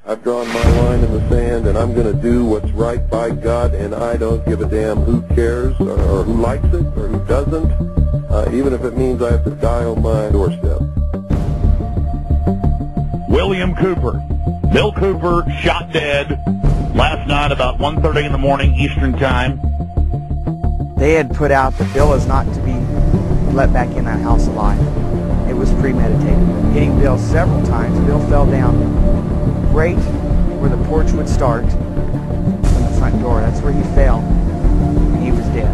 I've drawn my line in the sand, and I'm going to do what's right by God, and I don't give a damn who cares or who likes it or who doesn't, even if it means I have to die on my doorstep. William Cooper. Bill Cooper shot dead last night about 1:30 in the morning Eastern Time. They had put out that Bill is not to be let back in that house alive. It was premeditated. Hitting Bill several times, Bill fell down right where the porch would start from the front door. That's where he fell, and he was dead.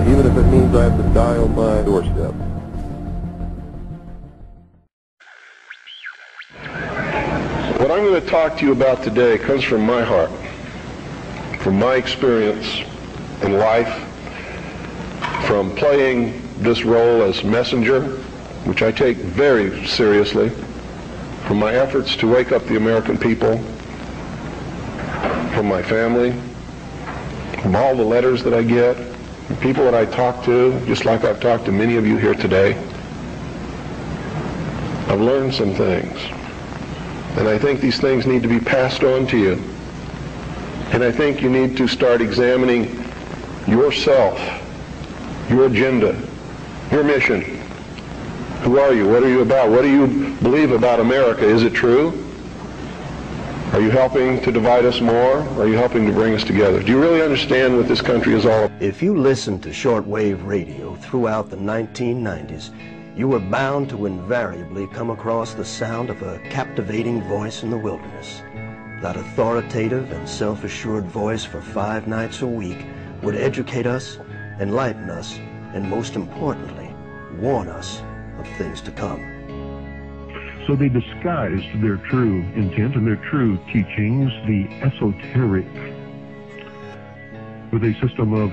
Even if it means I have to die on my doorstep. What I'm going to talk to you about today comes from my heart, from my experience in life, from playing this role as messenger, which I take very seriously, from my efforts to wake up the American people, from my family, from all the letters that I get, from people that I talk to, just like I've talked to many of you here today. I've learned some things. And I think these things need to be passed on to you. And I think you need to start examining yourself, your agenda, your mission. Who are you? What are you about? What do you believe about America? Is it true? Are you helping to divide us more? Or are you helping to bring us together? Do you really understand what this country is all about? If you listened to shortwave radio throughout the 1990s, you were bound to invariably come across the sound of a captivating voice in the wilderness. That authoritative and self-assured voice for 5 nights a week would educate us, enlighten us, and most importantly, warn us of things to come. So they disguised their true intent and their true teachings, the esoteric, with a system of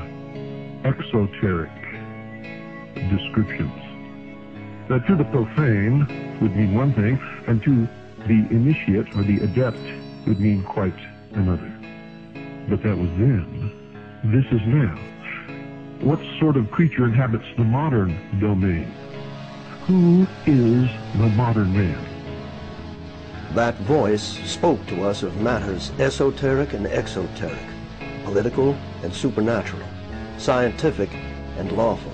exoteric descriptions. That to the profane would mean one thing, and to the initiate or the adept would mean quite another. But that was then. This is now. What sort of creature inhabits the modern domain? Who is the modern man? That voice spoke to us of matters esoteric and exoteric, political and supernatural, scientific and lawful.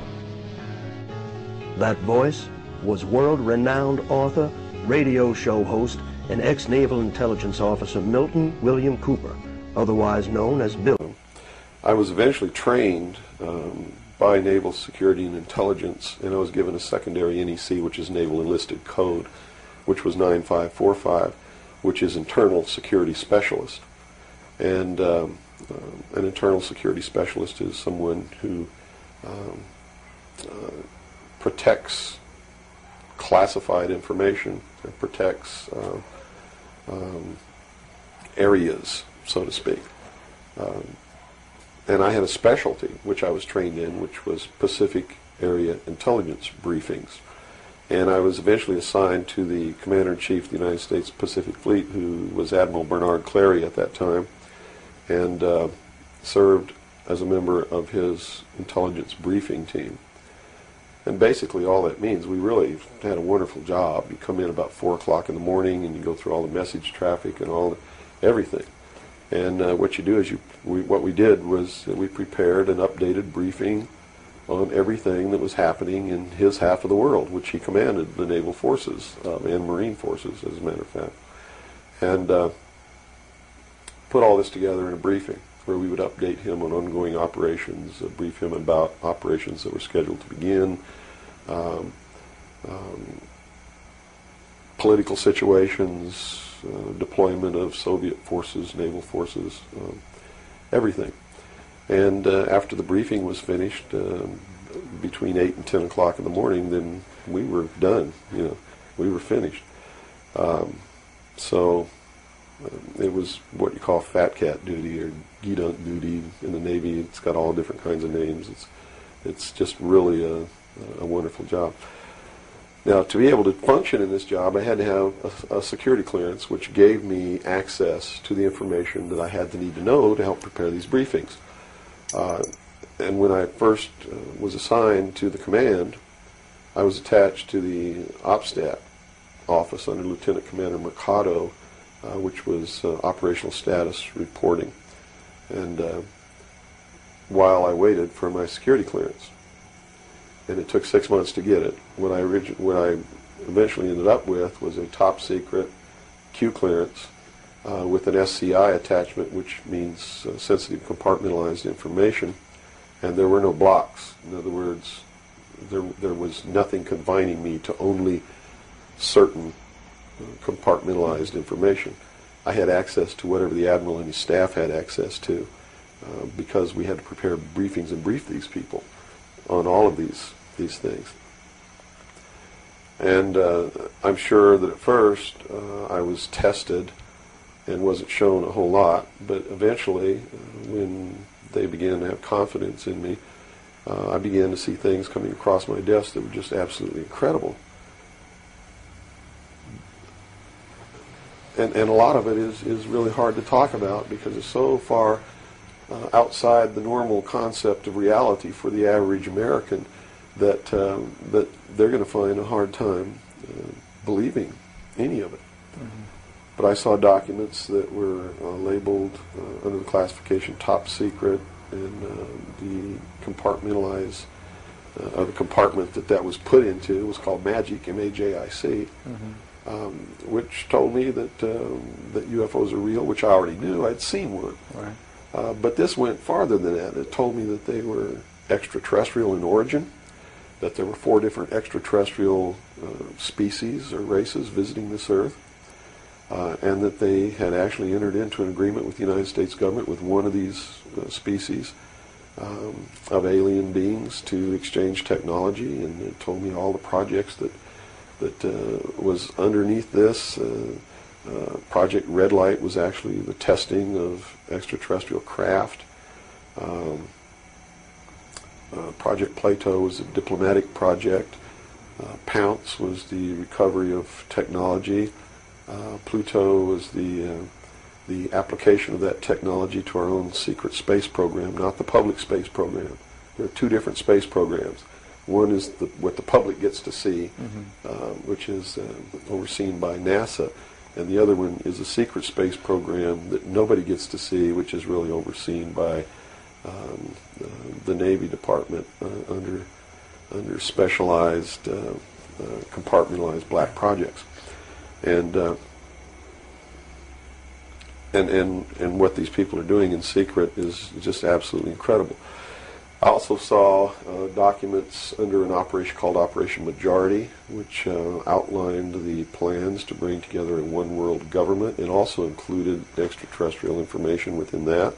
That voice was world-renowned author, radio show host, and ex-Naval Intelligence Officer Milton William Cooper, otherwise known as Bill. I was eventually trained by Naval Security and Intelligence, and I was given a secondary NEC, which is Naval Enlisted Code, which was 9545, which is Internal Security Specialist. And an Internal Security Specialist is someone who protects classified information and protects areas, so to speak. And I had a specialty, which I was trained in, which was Pacific Area Intelligence Briefings. And I was eventually assigned to the Commander-in-Chief of the United States Pacific Fleet, who was Admiral Bernard Clary at that time, and served as a member of his intelligence briefing team. And basically all that means, we really had a wonderful job. You come in about 4 o'clock in the morning and you go through all the message traffic and everything. And what you do is what we did was we prepared an updated briefing on everything that was happening in his half of the world, which he commanded the naval forces and marine forces, as a matter of fact. And put all this together in a briefing where we would update him on ongoing operations, brief him about operations that were scheduled to begin, political situations, deployment of Soviet forces, naval forces, everything. And after the briefing was finished, between 8 and 10 o'clock in the morning, then we were done. We were finished. So it was what you call fat cat duty or gedunk duty in the Navy. It's got all different kinds of names. It's just really a wonderful job. Now, to be able to function in this job, I had to have a security clearance, which gave me access to the information that I had to need to know to help prepare these briefings. And when I first was assigned to the command, I was attached to the OPSTAT office under Lieutenant Commander Mercado, which was operational status reporting, and while I waited for my security clearance. And it took 6 months to get it. What I eventually ended up with was a top secret Q clearance with an SCI attachment, which means sensitive compartmentalized information, and there were no blocks. In other words, there was nothing confining me to only certain compartmentalized information. I had access to whatever the Admiral and his staff had access to, because we had to prepare briefings and brief these people on all of these things. And I'm sure that at first I was tested and wasn't shown a whole lot, but eventually when they began to have confidence in me, I began to see things coming across my desk that were just absolutely incredible. And a lot of it is really hard to talk about because it's so far outside the normal concept of reality for the average American that they're going to find a hard time believing any of it. Mm-hmm. But I saw documents that were labeled under the classification top secret, and the compartmentalized the compartment that was put into was called MAGIC, M-A-J-I-C, mm-hmm. Which told me that UFOs are real, which I already knew. I'd seen one. Right. But this went farther than that. It told me that they were extraterrestrial in origin, that there were 4 different extraterrestrial species or races visiting this Earth, and that they had actually entered into an agreement with the United States government with one of these species of alien beings to exchange technology, and it told me all the projects that was underneath this. Project Red Light was actually the testing of extraterrestrial craft. Project Plato was a diplomatic project. Pounce was the recovery of technology. Pluto was the application of that technology to our own secret space program, not the public space program. There are 2 different space programs. One is what the public gets to see, mm-hmm. Which is overseen by NASA, and the other one is a secret space program that nobody gets to see, which is really overseen by the Navy Department under specialized compartmentalized black projects, and what these people are doing in secret is just absolutely incredible. I also saw documents under an operation called Operation Majority, which outlined the plans to bring together a one-world government, and also included extraterrestrial information within that.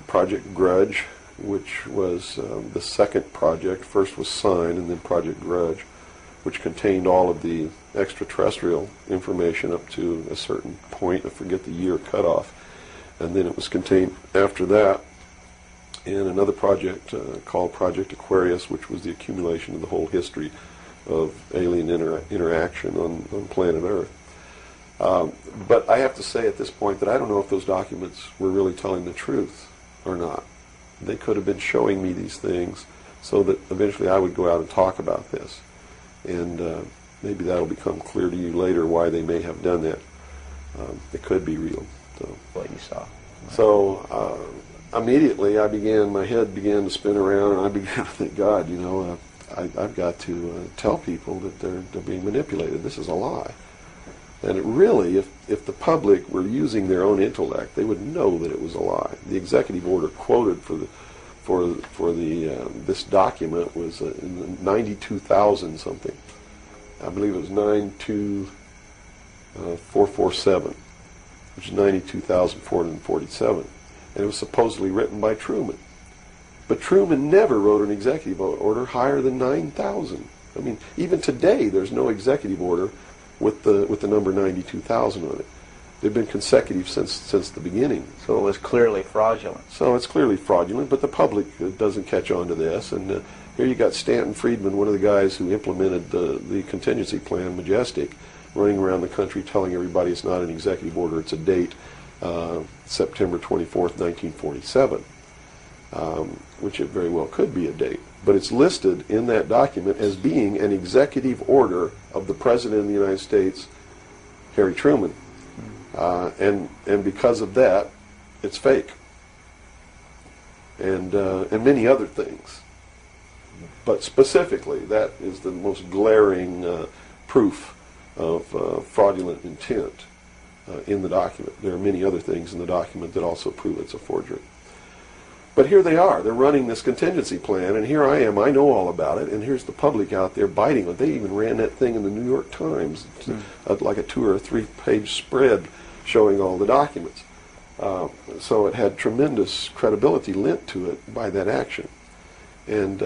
Project Grudge, which was the second project. First was Sign, and then Project Grudge, which contained all of the extraterrestrial information up to a certain point. I forget the year cutoff. And then it was contained after that in another project called Project Aquarius, which was the accumulation of the whole history of alien interaction on planet Earth. But I have to say at this point that I don't know if those documents were really telling the truth or not. They could have been showing me these things so that eventually I would go out and talk about this. And maybe that'll become clear to you later why they may have done that. It could be real. So. What you saw. So immediately my head began to spin around, and I began to think, God, I've got to tell people that they're being manipulated. This is a lie. And it really, if the public were using their own intellect, they would know that it was a lie. The executive order quoted for this document was 92,000 something. I believe it was 92447, which is 92,447, and it was supposedly written by Truman. But Truman never wrote an executive order higher than 9,000. I mean, even today, there's no executive order with the number 92,000 on it. They've been consecutive since the beginning. So it was clearly fraudulent. So it's clearly fraudulent, but the public doesn't catch on to this. And here you got Stanton Friedman, one of the guys who implemented the contingency plan, Majestic, running around the country telling everybody it's not an executive order, it's a date, September 24th, 1947, which it very well could be a date. but it's listed in that document as being an executive order of the President of the United States, Harry Truman. And because of that, it's fake. And many other things. But specifically, that is the most glaring proof of fraudulent intent in the document. There are many other things in the document that also prove it's a forgery. But here they are. They're running this contingency plan, and here I am. I know all about it, and here's the public out there biting on it. They even ran that thing in the New York Times, like a 2 or 3 page spread showing all the documents. So it had tremendous credibility lent to it by that action. And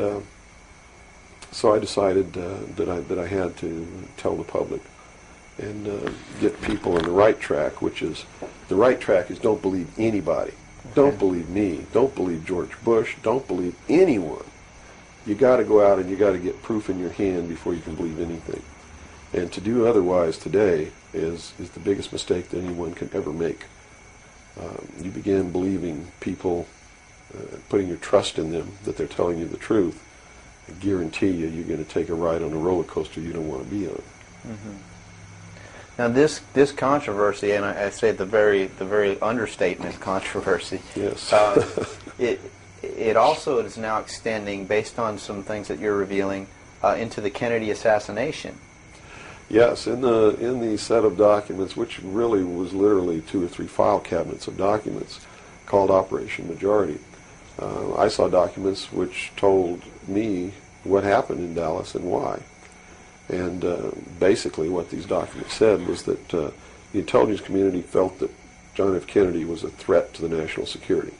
so I decided that I had to tell the public and get people on the right track, which is, the right track is don't believe anybody. Okay. Don't believe me. Don't believe George Bush. Don't believe anyone. You got to go out and you got to get proof in your hand before you can believe anything. And to do otherwise today is the biggest mistake that anyone can ever make. You begin believing people, putting your trust in them, that they're telling you the truth. I guarantee you, you're going to take a ride on a roller coaster you don't want to be on. Mm-hmm. Now this controversy, and I say the very understatement controversy. Yes. It also is now extending, based on some things that you're revealing, into the Kennedy assassination. Yes, in the set of documents, which really was literally 2 or 3 file cabinets of documents, called Operation Majority. I saw documents which told me what happened in Dallas and why. And basically what these documents said was that the intelligence community felt that John F. Kennedy was a threat to the national security,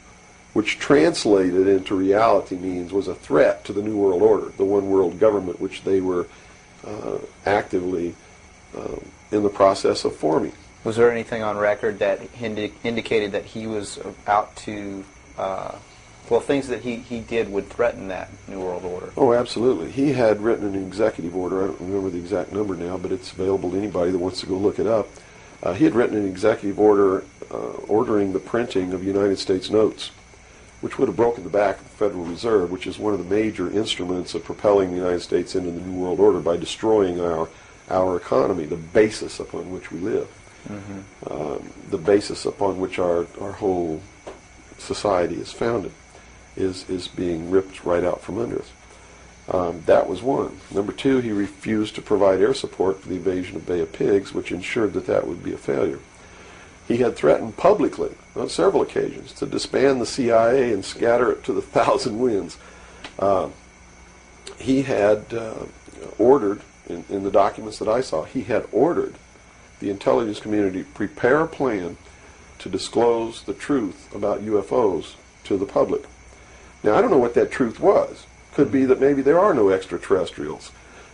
which translated into reality means was a threat to the New World Order, the one world government which they were actively in the process of forming. Was there anything on record that indicated that he was out to, things that he did would threaten that New World Order? Oh, absolutely. He had written an executive order. I don't remember the exact number now, but it's available to anybody that wants to go look it up. He had written an executive order ordering the printing of United States notes, which would have broken the back of the Federal Reserve, which is one of the major instruments of propelling the United States into the New World Order by destroying our economy, the basis upon which we live, the basis upon which our whole society is founded, is being ripped right out from under us. That was one. Number 2, he refused to provide air support for the invasion of Bay of Pigs, which ensured that would be a failure. He had threatened publicly on several occasions to disband the CIA and scatter it to the 1,000 winds. He had ordered, in the documents that I saw, he had ordered the intelligence community to prepare a plan to disclose the truth about UFOs to the public. Now, I don't know what that truth was. Could be that maybe there are no extraterrestrials.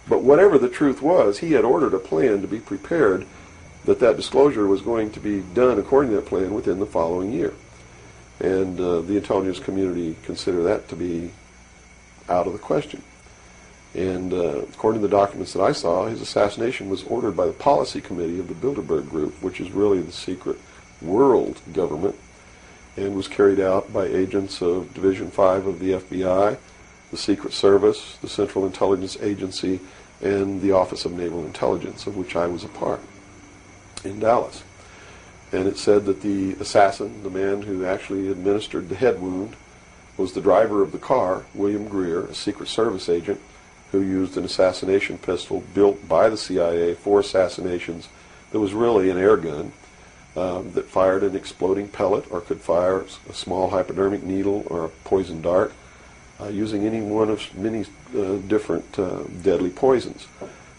But whatever the truth was, he had ordered a plan to be prepared that disclosure was going to be done according to that plan within the following year. And the intelligence community considered that to be out of the question. And according to the documents that I saw, his assassination was ordered by the policy committee of the Bilderberg Group, which is really the secret world government, and was carried out by agents of Division 5 of the FBI, the Secret Service, the Central Intelligence Agency, and the Office of Naval Intelligence, of which I was a part, in Dallas. And it said that the assassin, the man who actually administered the head wound, was the driver of the car, William Greer, a Secret Service agent who used an assassination pistol built by the CIA for assassinations that was really an air gun that fired an exploding pellet or could fire a small hypodermic needle or a poison dart using any one of many different deadly poisons.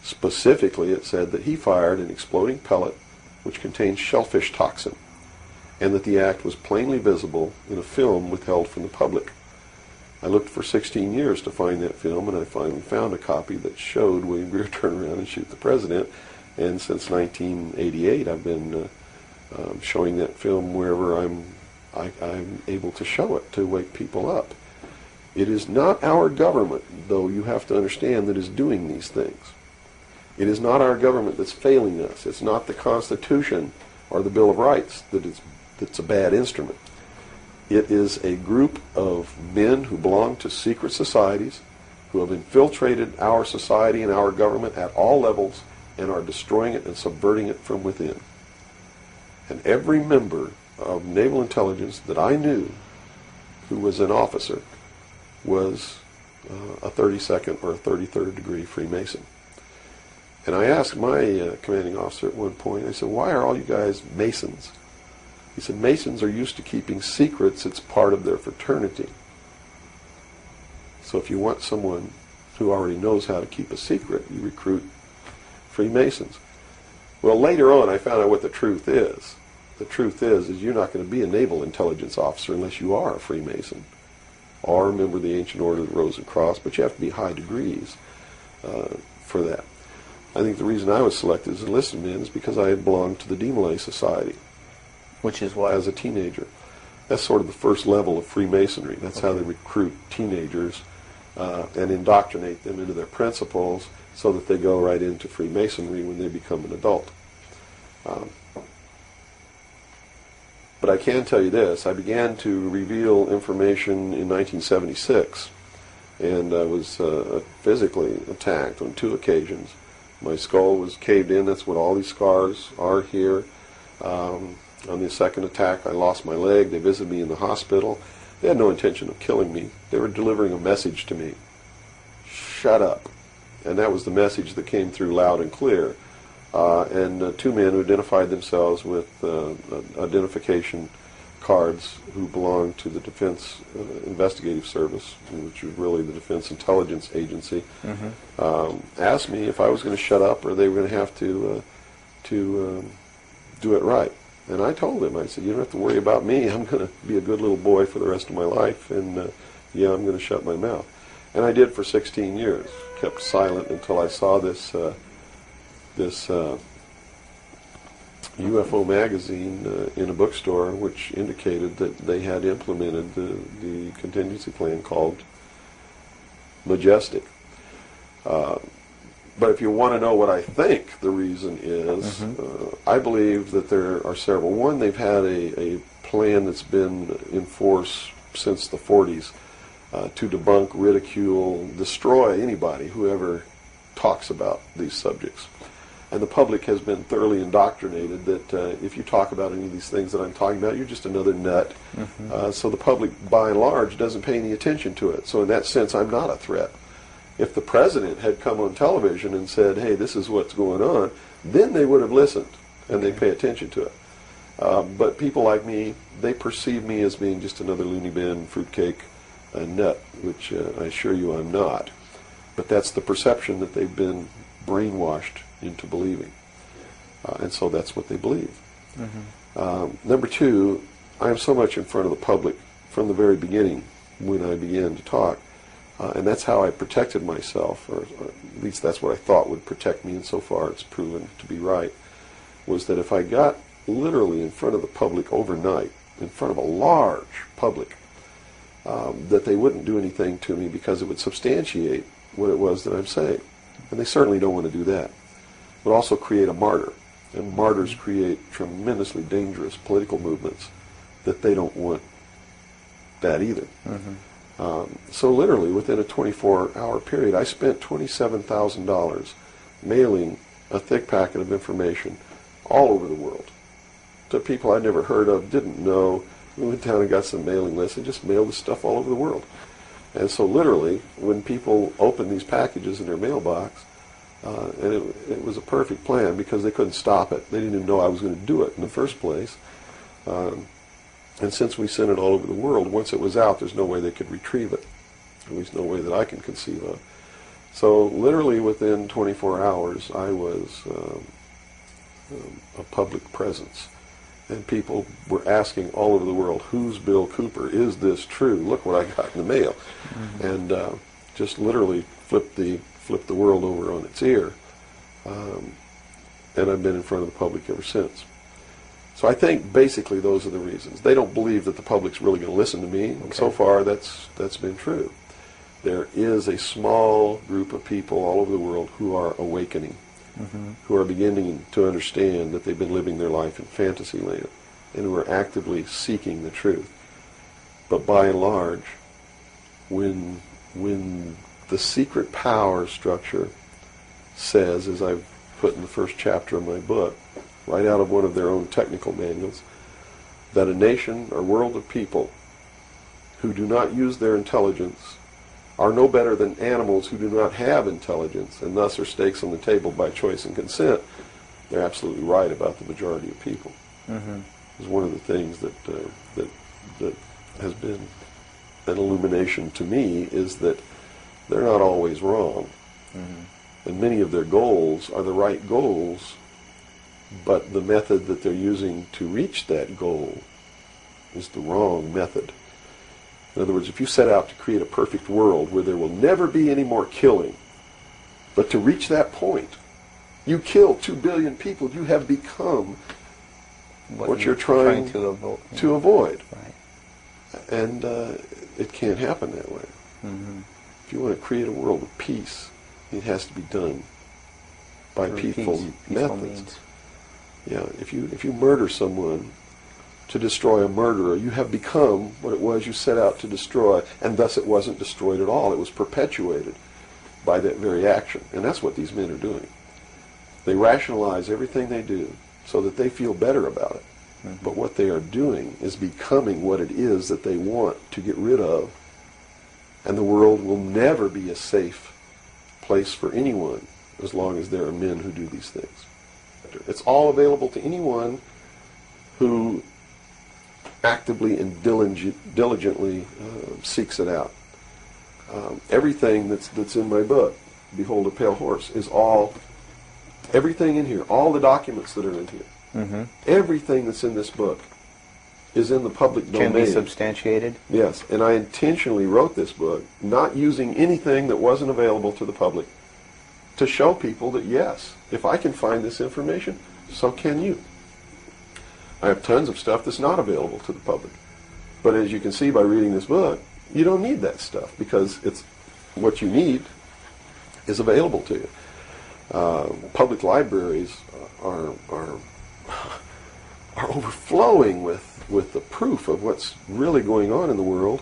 Specifically, it said that he fired an exploding pellet which contained shellfish toxin, and that the act was plainly visible in a film withheld from the public. I looked for 16 years to find that film, and I finally found a copy that showed William Greer turn around and shoot the president, and since 1988 I've been showing that film wherever I'm able to show it to wake people up. It is not our government, though you have to understand, that is doing these things. It is not our government that's failing us. It's not the Constitution or the Bill of Rights that's a bad instrument. It is a group of men who belong to secret societies who have infiltrated our society and our government at all levels and are destroying it and subverting it from within. And every member of naval intelligence that I knew who was an officer was a 32nd or a 33rd degree Freemason. And I asked my commanding officer at one point, I said, why are all you guys Masons? He said, Masons are used to keeping secrets. It's part of their fraternity. So if you want someone who already knows how to keep a secret, you recruit Freemasons. Well, later on, I found out what the truth is. The truth is you're not going to be a naval intelligence officer unless you are a Freemason or a member of the Ancient Order of the Rose and Cross, but you have to be high degrees for that. I think the reason I was selected as a enlistment is because I had belonged to the Demolay Society. Which is what? As a teenager. That's sort of the first level of Freemasonry. That's how they recruit teenagers and indoctrinate them into their principles so that they go right into Freemasonry when they become an adult. But I can tell you this, I began to reveal information in 1976, and I was physically attacked on 2 occasions. My skull was caved in, that's what all these scars are here. On the second attack, I lost my leg. They visited me in the hospital. They had no intention of killing me. They were delivering a message to me. Shut up. And that was the message that came through loud and clear. And 2 men who identified themselves with identification cards who belonged to the Defense Investigative Service, which was really the Defense Intelligence Agency, asked me if I was going to shut up or they were going to have to do it right. And I told them, I said, you don't have to worry about me. I'm going to be a good little boy for the rest of my life, and yeah, I'm going to shut my mouth. And I did for 16 years, kept silent until I saw this UFO magazine in a bookstore, which indicated that they had implemented the contingency plan called Majestic. But if you want to know what I think the reason is, I believe that there are several. One, they've had a plan that's been in force since the 40s to debunk, ridicule, destroy anybody who ever talks about these subjects. And the public has been thoroughly indoctrinated that if you talk about any of these things that I'm talking about, you're just another nut. So the public, by and large, doesn't pay any attention to it. So in that sense, I'm not a threat. If the president had come on television and said, hey, this is what's going on, then they would have listened and they'd pay attention to it. But people like me, they perceive me as being just another loony bin, fruitcake, nut, which I assure you I'm not. But that's the perception that they've been brainwashed into believing. And so that's what they believe. Number 2, I am so much in front of the public from the very beginning when I began to talk. And that's how I protected myself, or at least that's what I thought would protect me, and so far it's proven to be right, was that if I got literally in front of the public overnight, in front of a large public, that they wouldn't do anything to me because it would substantiate what it was that I'm saying. And they certainly don't want to do that. It would also create a martyr, and martyrs create tremendously dangerous political movements that they don't want that either. So literally within a 24-hour period, I spent $27,000 mailing a thick packet of information all over the world to people I'd never heard of, didn't know. We went down and got some mailing lists and just mailed this stuff all over the world. And so literally, when people opened these packages in their mailbox, and it was a perfect plan because they couldn't stop it. They didn't even know I was going to do it in the first place. And since we sent it all over the world, once it was out, there's no way they could retrieve it. At least no way that I can conceive of. So literally within 24 hours, I was a public presence. And people were asking all over the world, who's Bill Cooper? Is this true? Look what I got in the mail. And just literally flipped the world over on its ear. And I've been in front of the public ever since. So I think basically those are the reasons. They don't believe that the public's really going to listen to me. And so far that's been true. There is a small group of people all over the world who are awakening, who are beginning to understand that they've been living their life in fantasy land, and who are actively seeking the truth. But by and large, when the secret power structure says, as I've put in the first chapter of my book, right out of one of their own technical manuals, that a nation or world of people who do not use their intelligence are no better than animals who do not have intelligence, and thus are stakes on the table by choice and consent. They're absolutely right about the majority of people. It's one of the things that has been an illumination to me, is that they're not always wrong. And many of their goals are the right goals, but the method that they're using to reach that goal is the wrong method. In other words, if you set out to create a perfect world where there will never be any more killing, but to reach that point, you kill 2 billion people, you have become what you're trying to avoid. Right. And it can't happen that way. If you want to create a world of peace, it has to be done by peaceful methods. Yeah, if you murder someone to destroy a murderer, you have become what it was you set out to destroy, and thus it wasn't destroyed at all. It was perpetuated by that very action. And that's what these men are doing. They rationalize everything they do so that they feel better about it. But what they are doing is becoming what it is that they want to get rid of, and the world will never be a safe place for anyone as long as there are men who do these things. It's all available to anyone who actively and diligently seeks it out. Everything that's in my book, Behold a Pale Horse, is everything in here, all the documents that are in here, everything that's in this book is in the public domain. Can be substantiated? Yes, and I intentionally wrote this book not using anything that wasn't available to the public, to show people that, yes, if I can find this information, so can you. I have tons of stuff that's not available to the public. But as you can see by reading this book, you don't need that stuff, because it's what you need is available to you. Public libraries are overflowing with the proof of what's really going on in the world,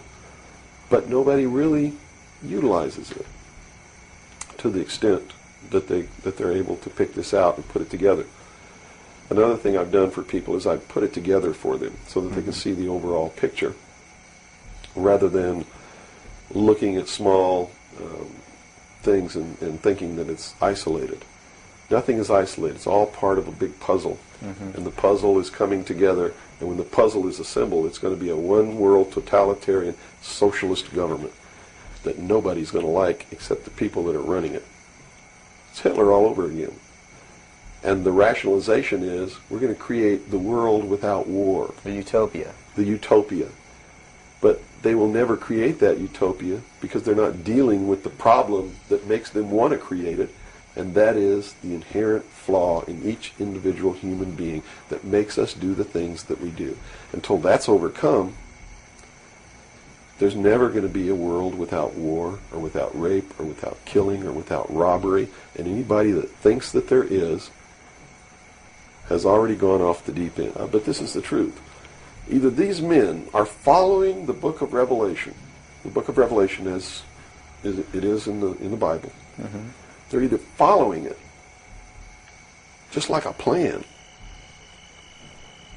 but nobody really utilizes it to the extent that they're able to pick this out and put it together. Another thing I've done for people is I've put it together for them so that they can see the overall picture, rather than looking at small things and thinking that it's isolated. Nothing is isolated. It's all part of a big puzzle. And the puzzle is coming together, and when the puzzle is assembled, it's going to be a one-world totalitarian socialist government that nobody's going to like except the people that are running it. It's Hitler all over again. And the rationalization is, we're going to create the world without war. The utopia. The utopia. But they will never create that utopia because they're not dealing with the problem that makes them want to create it, and that is the inherent flaw in each individual human being that makes us do the things that we do. Until that's overcome, there's never going to be a world without war, or without rape, or without killing, or without robbery, and anybody that thinks that there is has already gone off the deep end. But this is the truth. Either these men are following the book of Revelation, the book of Revelation as it is in the Bible. They're either following it, just like a plan,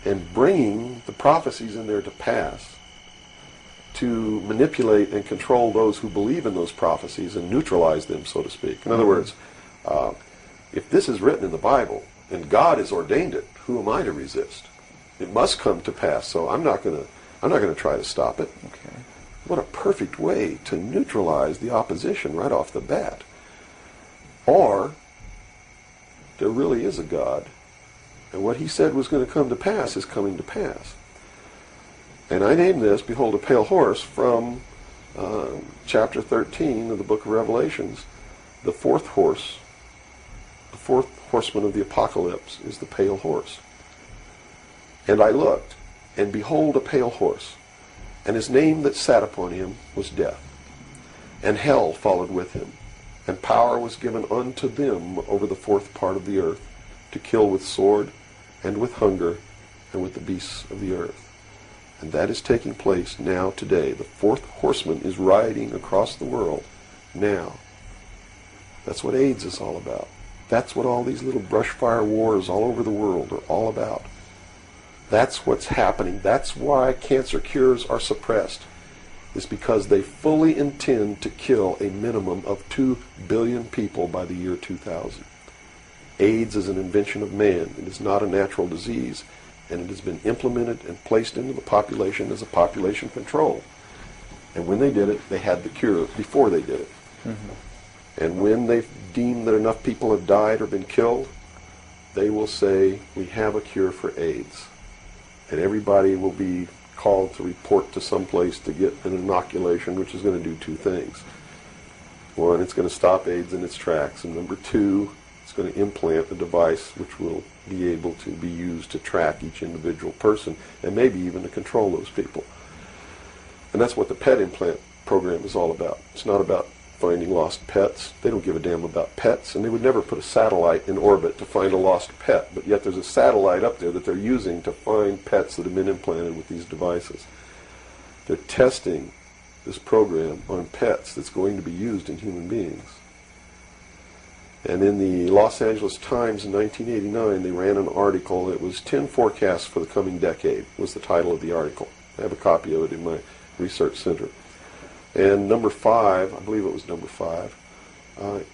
and bringing the prophecies in there to pass to manipulate and control those who believe in those prophecies and neutralize them, so to speak. In other words, if this is written in the Bible and God has ordained it, who am I to resist? It must come to pass, so I'm not going to try to stop it. Okay. What a perfect way to neutralize the opposition right off the bat. Or there really is a God, and what he said was going to come to pass is coming to pass. And I named this, Behold a Pale Horse, from chapter 13 of the book of Revelations. The fourth horse, the fourth horseman of the apocalypse, is the pale horse. And I looked, and behold a pale horse, and his name that sat upon him was Death. And hell followed with him, and power was given unto them over the fourth part of the earth, to kill with sword, and with hunger, and with the beasts of the earth. And that is taking place now today. The fourth horseman is riding across the world, now. That's what AIDS is all about. That's what all these little brush fire wars all over the world are all about. That's what's happening. That's why cancer cures are suppressed. It's because they fully intend to kill a minimum of 2 billion people by the year 2000. AIDS is an invention of man. It is not a natural disease, and it has been implemented and placed into the population as a population control. And when they did it, they had the cure before they did it. Mm-hmm. And when they deem that enough people have died or been killed, they will say, we have a cure for AIDS. And everybody will be called to report to some place to get an inoculation, which is going to do two things. One, it's going to stop AIDS in its tracks. And number two, it's going to implant a device which will be able to be used to track each individual person and maybe even to control those people. And that's what the pet implant program is all about. It's not about finding lost pets. They don't give a damn about pets, and they would never put a satellite in orbit to find a lost pet, but yet there's a satellite up there that they're using to find pets that have been implanted with these devices. They're testing this program on pets that's going to be used in human beings. And in the Los Angeles Times in 1989, they ran an article. It was 10 forecasts for the coming decade, was the title of the article. I have a copy of it in my research center. And number 5, I believe it was number 5,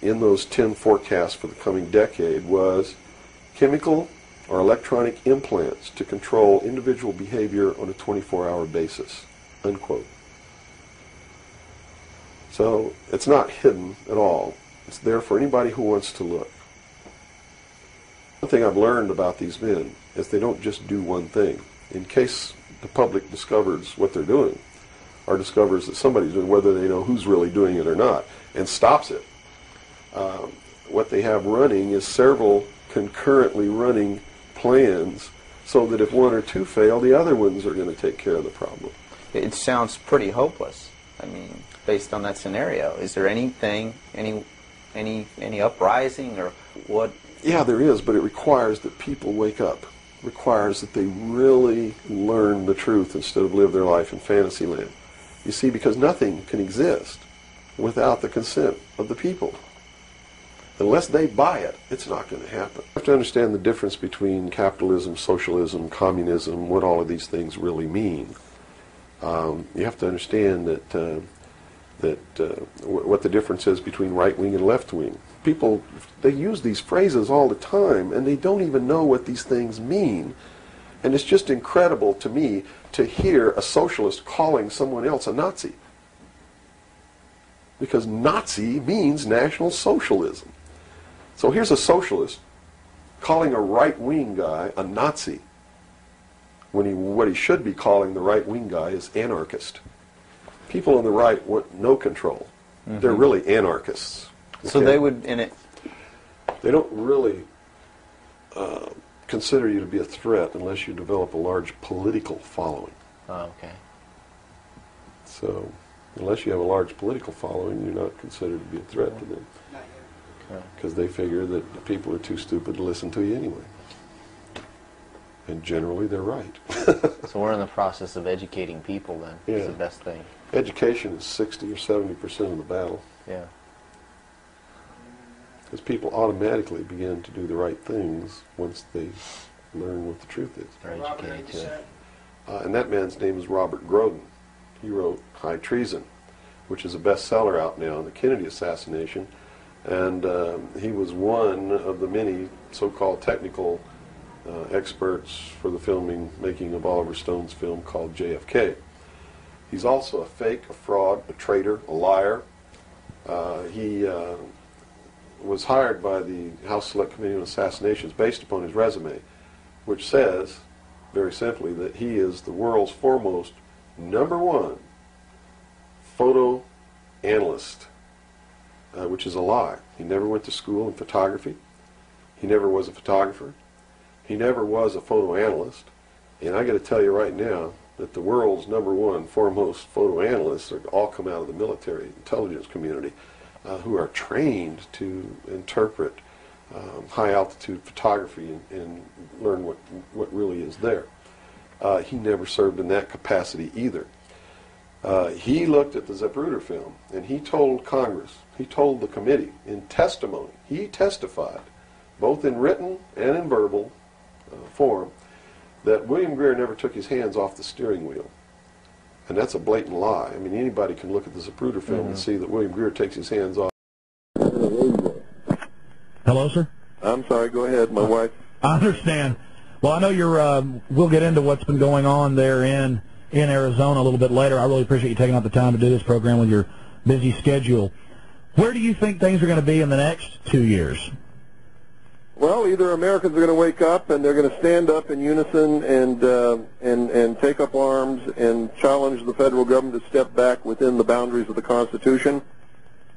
in those 10 forecasts for the coming decade was chemical or electronic implants to control individual behavior on a 24-hour basis, unquote. So it's not hidden at all. It's there for anybody who wants to look. One thing I've learned about these men is they don't just do one thing. In case the public discovers what they're doing, or discovers that somebody's doing, whether they know who's really doing it or not, and stops it. What they have running is several concurrently running plans so that if one or two fail, the other ones are going to take care of the problem. It sounds pretty hopeless. I mean, based on that scenario, is there anything, any uprising or what? Yeah, there is, but it requires that people wake up. It requires that they really learn the truth instead of live their life in fantasy land. You see, because nothing can exist without the consent of the people. Unless they buy it, it's not going to happen. You have to understand the difference between capitalism, socialism, communism, what all of these things really mean. You have to understand what the difference is between right wing and left wing. People, they use these phrases all the time, and they don't even know what these things mean. And it's just incredible to me to hear a socialist calling someone else a Nazi. Because Nazi means National Socialism. So here's a socialist calling a right-wing guy a Nazi, when what he should be calling the right-wing guy is anarchist. People on the right want no control. Mm-hmm. They're really anarchists. Okay? So they would, in it... They don't really consider you to be a threat unless you develop a large political following. Oh, okay. So, unless you have a large political following, you're not considered to be a threat to them. Because they figure that the people are too stupid to listen to you anyway. And generally, they're right. So we're in the process of educating people then. Yeah. Is the best thing. Education is 60 or 70% of the battle. Yeah. Because people automatically begin to do the right things once they learn what the truth is. They're educated to it. And that man's name is Robert Groden. He wrote High Treason, which is a bestseller out now on the Kennedy assassination. And he was one of the many so-called technical experts for the making of Oliver Stone's film called JFK. He's also a fake, a fraud, a traitor, a liar. He was hired by the House Select Committee on Assassinations based upon his resume, which says, very simply, that he is the world's foremost #1 photo analyst, which is a lie. He never went to school in photography. He never was a photographer. He never was a photo analyst. And I got to tell you right now that the world's #1 foremost photo analysts are all come out of the military intelligence community, who are trained to interpret high-altitude photography and learn what really is there. He never served in that capacity either. He looked at the Zapruder film, and he told Congress, he told the committee in testimony, he testified, both in written and in verbal form, that William Greer never took his hands off the steering wheel. And that's a blatant lie. I mean, anybody can look at the Zapruder film and see that William Greer takes his hands off. Hello, sir? I'm sorry, go ahead, my wife. I understand. Well, I know you're, we'll get into what's been going on there in Arizona a little bit later. I really appreciate you taking out the time to do this program with your busy schedule. Where do you think things are going to be in the next 2 years? Well, either Americans are going to wake up and they're going to stand up in unison and take up arms and challenge the federal government to step back within the boundaries of the Constitution,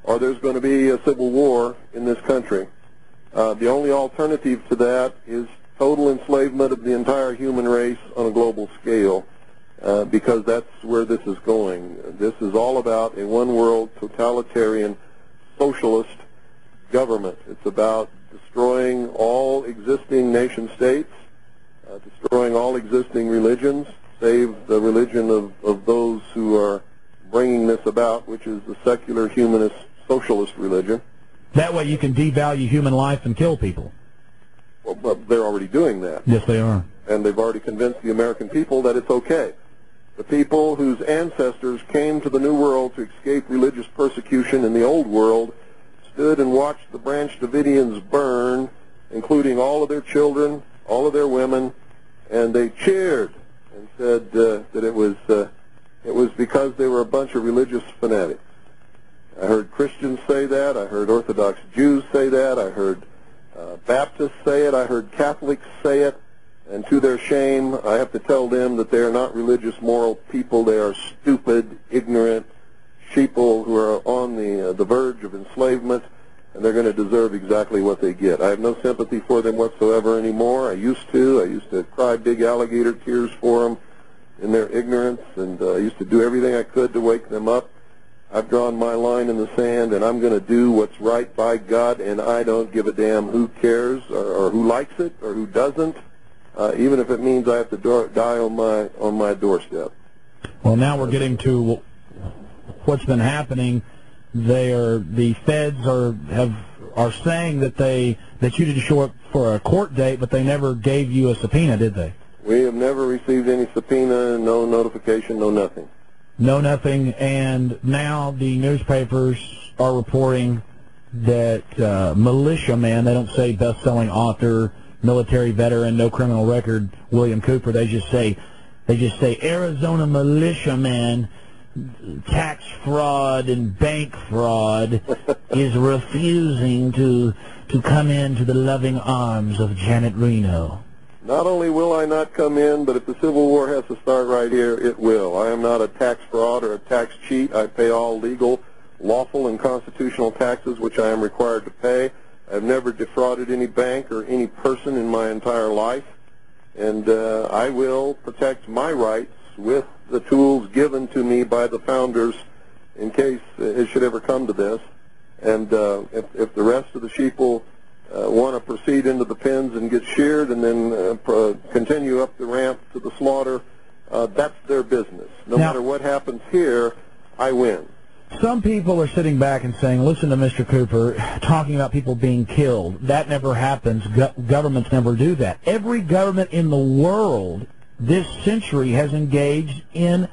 or there's going to be a civil war in this country. The only alternative to that is total enslavement of the entire human race on a global scale, because that's where this is going. This is all about a one-world, totalitarian, socialist government. It's about destroying all existing nation-states, destroying all existing religions, save the religion of those who are bringing this about, which is the secular, humanist, socialist religion. That way you can devalue human life and kill people. Well, they're already doing that. Yes, they are. And they've already convinced the American people that it's okay. The people whose ancestors came to the New World to escape religious persecution in the Old World stood and watched the Branch Davidians burn, including all of their children, all of their women, and they cheered and said that it was because they were a bunch of religious fanatics. I heard Christians say that. I heard Orthodox Jews say that. I heard Baptists say it. I heard Catholics say it. And to their shame, I have to tell them that they are not religious, moral people. They are stupid, ignorant sheeple who are on the verge of enslavement, and they're going to deserve exactly what they get. I have no sympathy for them whatsoever anymore. I used to cry big alligator tears for them in their ignorance, and I used to do everything I could to wake them up. I've drawn my line in the sand, and I'm going to do what's right by God, and I don't give a damn who cares or who likes it or who doesn't, even if it means I have to die on my doorstep. Well, now we're getting to what's been happening. The feds are saying that you didn't show up for a court date, but they never gave you a subpoena, did they? We have never received any subpoena, no notification, no nothing. No nothing, and now the newspapers are reporting that militiaman, they don't say best-selling author, military veteran, no criminal record, William Cooper, they just say Arizona militiaman, tax fraud and bank fraud is refusing to come into the loving arms of Janet Reno. Not only will I not come in, but if the Civil War has to start right here, it will. I am not a tax fraud or a tax cheat. I pay all legal, lawful, and constitutional taxes, which I am required to pay. I've never defrauded any bank or any person in my entire life, and I will protect my rights with the tools given to me by the founders in case it should ever come to this. And if the rest of the sheeple want to proceed into the pens and get sheared and then continue up the ramp to the slaughter, that's their business. No matter what happens here, I win. Some people are sitting back and saying, listen to Mr. Cooper talking about people being killed. That never happens. Governments never do that. Every government in the world this century has engaged in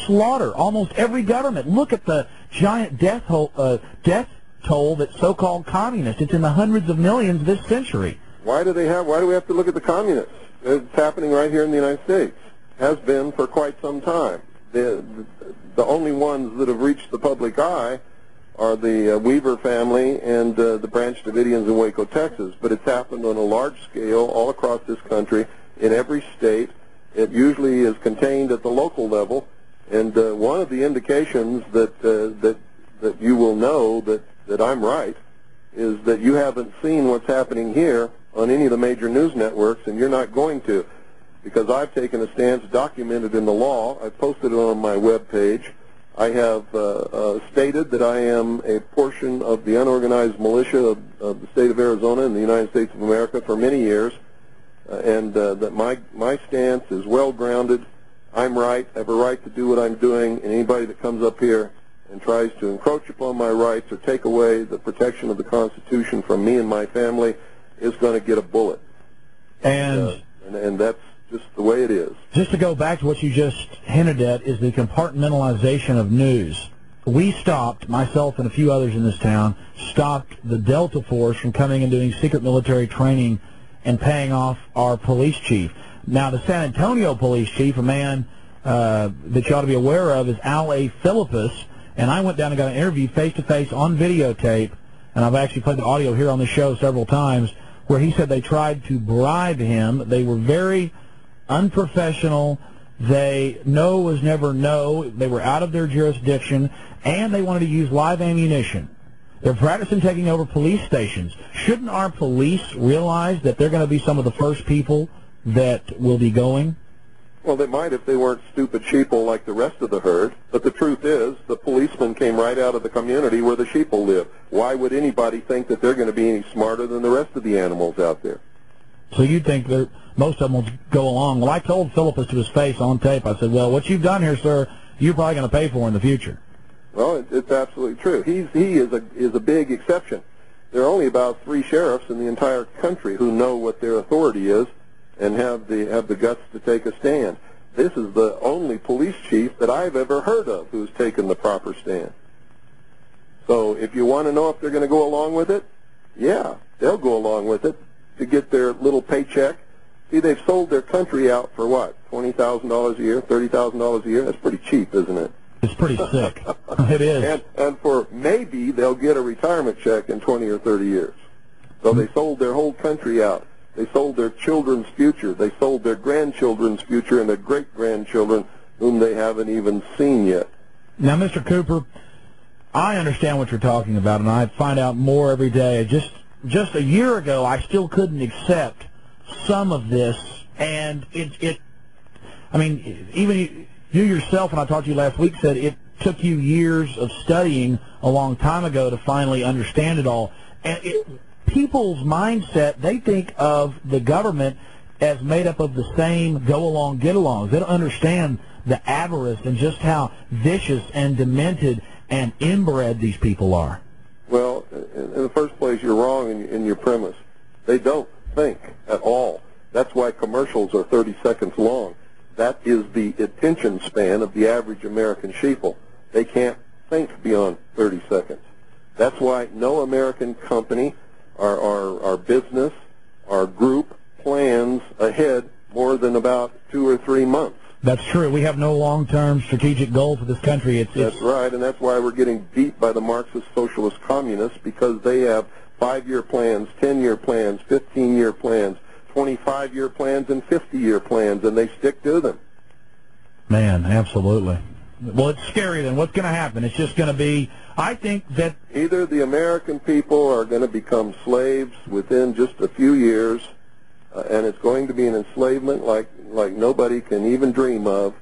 slaughter. Almost every government. Look at the giant death toll that's so-called communist. It's in the hundreds of millions this century. Why do we have to look at the communists? It's happening right here in the United States. Has been for quite some time. The only ones that have reached the public eye are the Weaver family and the Branch Davidians in Waco, Texas. But it's happened on a large scale all across this country, in every state. It usually is contained at the local level. And one of the indications that you will know that I'm right is that you haven't seen what's happening here on any of the major news networks, and you're not going to, because I've taken a stance documented in the law. I've posted it on my webpage. I have stated that I am a portion of the unorganized militia of the state of Arizona in the United States of America for many years, and that my stance is well-grounded. I'm right, I have a right to do what I'm doing, and anybody that comes up here and tries to encroach upon my rights or take away the protection of the Constitution from me and my family is going to get a bullet. And that's just the way it is. Just to go back to what you just hinted at is the compartmentalization of news. We stopped, myself and a few others in this town, stopped the Delta Force from coming and doing secret military training and paying off our police chief. Now, the San Antonio police chief, a man that you ought to be aware of, is Al A. Philippus, and I went down and got an interview face-to-face on videotape, and I've actually played the audio here on the show several times, where he said they tried to bribe him. They were very unprofessional. No was never no. They were out of their jurisdiction, and they wanted to use live ammunition. They're practicing taking over police stations. Shouldn't our police realize that they're going to be some of the first people that will be going? Well, they might if they weren't stupid sheeple like the rest of the herd. But the truth is, the policemen came right out of the community where the sheeple live. Why would anybody think that they're going to be any smarter than the rest of the animals out there? So you think that most of them will go along. Well, I told Philippus to his face on tape, I said, well, what you've done here, sir, you're probably going to pay for in the future. Well, it's absolutely true. He is a big exception. There are only about 3 sheriffs in the entire country who know what their authority is and have the guts to take a stand. This is the only police chief that I've ever heard of who's taken the proper stand. So if you want to know if they're going to go along with it, yeah, they'll go along with it to get their little paycheck. See, they've sold their country out for what, $20,000 a year, $30,000 a year? That's pretty cheap, isn't it? It's pretty sick. It is. And for maybe they'll get a retirement check in 20 or 30 years. So they sold their whole country out. They sold their children's future. They sold their grandchildren's future and their great-grandchildren whom they haven't even seen yet. Now, Mr. Cooper, I understand what you're talking about, and I find out more every day. Just a year ago, I still couldn't accept some of this, and I mean, even you yourself, when I talked to you last week, said it took you years of studying a long time ago to finally understand it all. And people's mindset, they think of the government as made up of the same go-along, get-alongs. They don't understand the avarice and just how vicious and demented and inbred these people are. Well, in the first place, you're wrong in your premise. They don't think at all. That's why commercials are 30 seconds long. That is the attention span of the average American sheeple. They can't think beyond 30 seconds. That's why no American company, our business, our group plans ahead more than about 2 or 3 months. That's true. We have no long-term strategic goal for this country. That's right, and that's why we're getting beat by the Marxist, socialist, communists, because they have 5-year plans, 10-year plans, 15-year plans, 25-year plans, and 50-year plans, and they stick to them. Man, absolutely. Well, it's scary then. What's going to happen? It's just going to be, I think that either the American people are going to become slaves within just a few years, and it's going to be an enslavement like nobody can even dream of,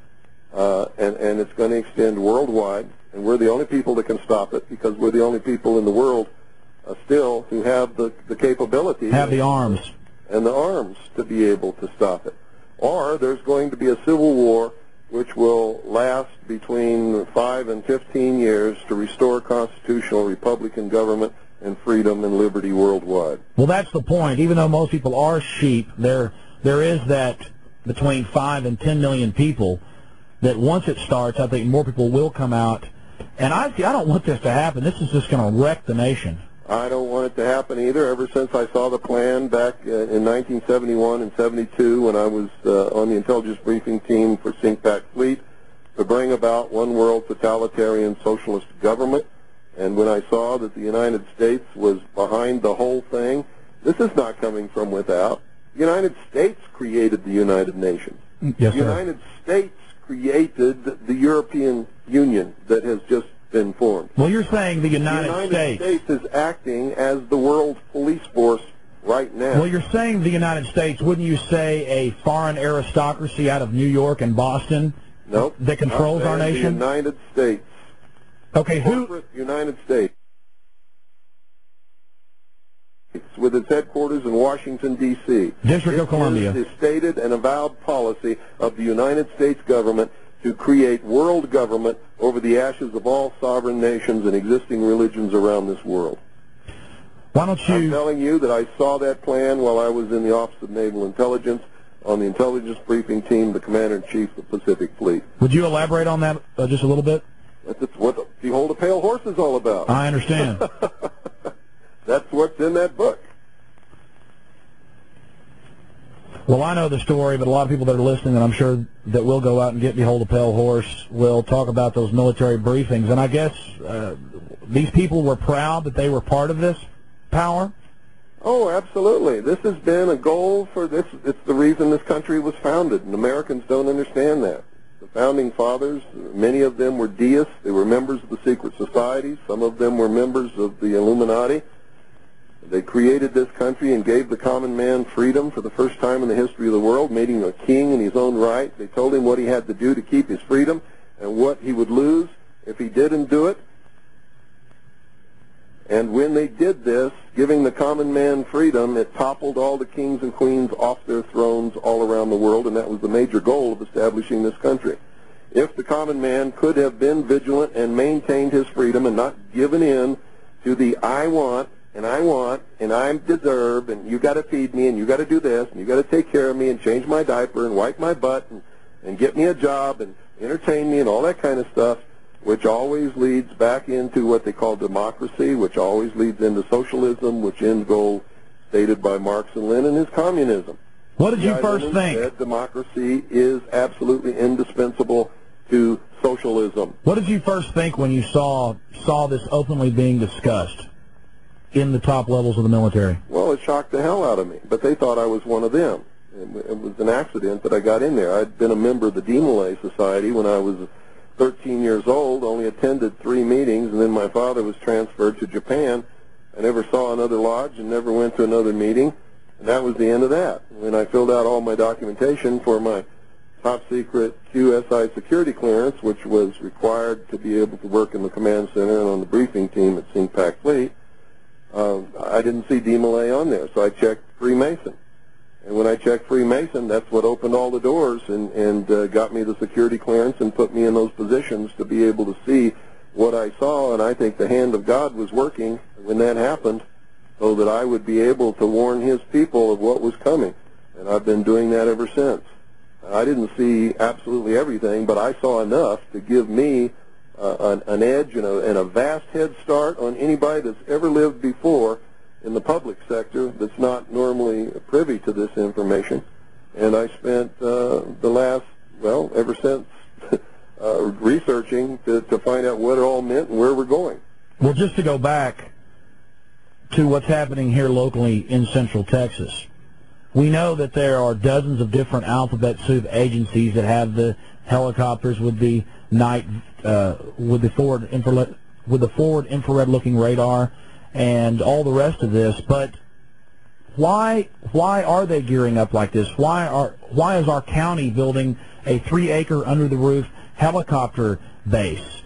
and it's going to extend worldwide, and we're the only people that can stop it because we're the only people in the world still who have the capability. Have the arms. And the arms to be able to stop it. Or there's going to be a civil war which will last between 5 and 15 years to restore constitutional Republican government and freedom and liberty worldwide. Well, that's the point. Even though most people are sheep, there is that between 5 and 10 million people that once it starts, I think more people will come out. And I don't want this to happen. This is just going to wreck the nation. I don't want it to happen either. Ever since I saw the plan back in 1971 and 72 when I was on the intelligence briefing team for CINCPAC Fleet to bring about one world totalitarian socialist government, and when I saw that the United States was behind the whole thing, this is not coming from without. The United States created the United Nations. Yes, the United States created the European Union that has just been formed. Well, you're saying the United States is acting as the world police force right now. Well, you're saying the United States. Wouldn't you say a foreign aristocracy out of New York and Boston? Nope. That controls our nation? The United States. Okay, Corporate United States. with its headquarters in Washington, D.C. District of Columbia. It is the stated and avowed policy of the United States government to create world government over the ashes of all sovereign nations and existing religions around this world. Why don't you... I'm telling you that I saw that plan while I was in the Office of Naval Intelligence on the intelligence briefing team, the Commander-in-Chief of the Pacific Fleet. Would you elaborate on that just a little bit? That's what Behold a Pale Horse is all about. I understand. That's what's in that book. Well, I know the story, but a lot of people that are listening, and I'm sure that will go out and get Behold a Pale Horse, will talk about those military briefings. And I guess these people were proud that they were part of this power? Oh, absolutely. This has been a goal for this. It's the reason this country was founded, and Americans don't understand that. The founding fathers, many of them were deists. They were members of the secret societies. Some of them were members of the Illuminati. They created this country and gave the common man freedom for the first time in the history of the world, made him a king in his own right. They told him what he had to do to keep his freedom and what he would lose if he didn't do it. And when they did this, giving the common man freedom, it toppled all the kings and queens off their thrones all around the world, and that was the major goal of establishing this country. If the common man could have been vigilant and maintained his freedom and not given in to the I want, and I deserve, and you got to feed me, and you got to do this, and you got to take care of me, and change my diaper, and wipe my butt, and get me a job, and entertain me, and all that kind of stuff, which always leads back into what they call democracy, which always leads into socialism, which end goal stated by Marx and Lenin is communism. What did you first think? Said democracy is absolutely indispensable to socialism. What did you first think when you saw this openly being discussed in the top levels of the military? Well, it shocked the hell out of me, but they thought I was one of them. It was an accident that I got in there. I'd been a member of the Demolay Society when I was 13 years old, only attended 3 meetings, and then my father was transferred to Japan. I never saw another lodge and never went to another meeting, and that was the end of that. When I filled out all my documentation for my top-secret QSI security clearance, which was required to be able to work in the command center and on the briefing team at CINCPAC Fleet, I didn't see Demolay on there, so I checked Freemason. And when I checked Freemason, that's what opened all the doors and got me the security clearance and put me in those positions to be able to see what I saw. And I think the hand of God was working when that happened so that I would be able to warn his people of what was coming. And I've been doing that ever since. I didn't see absolutely everything, but I saw enough to give me an edge and a vast head start on anybody that's ever lived before in the public sector that's not normally privy to this information. And I spent the last, well, ever since, researching to find out what it all meant and where we're going. Well, just to go back to what's happening here locally in Central Texas, we know that there are dozens of different alphabet soup agencies that have the helicopters with the night, with the forward infrared looking radar, and all the rest of this. But why are they gearing up like this? Why is our county building a 3-acre under the roof helicopter base?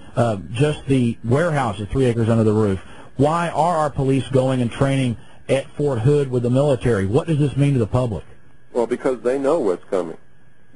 Just the warehouse is 3 acres under the roof. Why are our police going and training at Fort Hood with the military? What does this mean to the public? Well, because they know what's coming.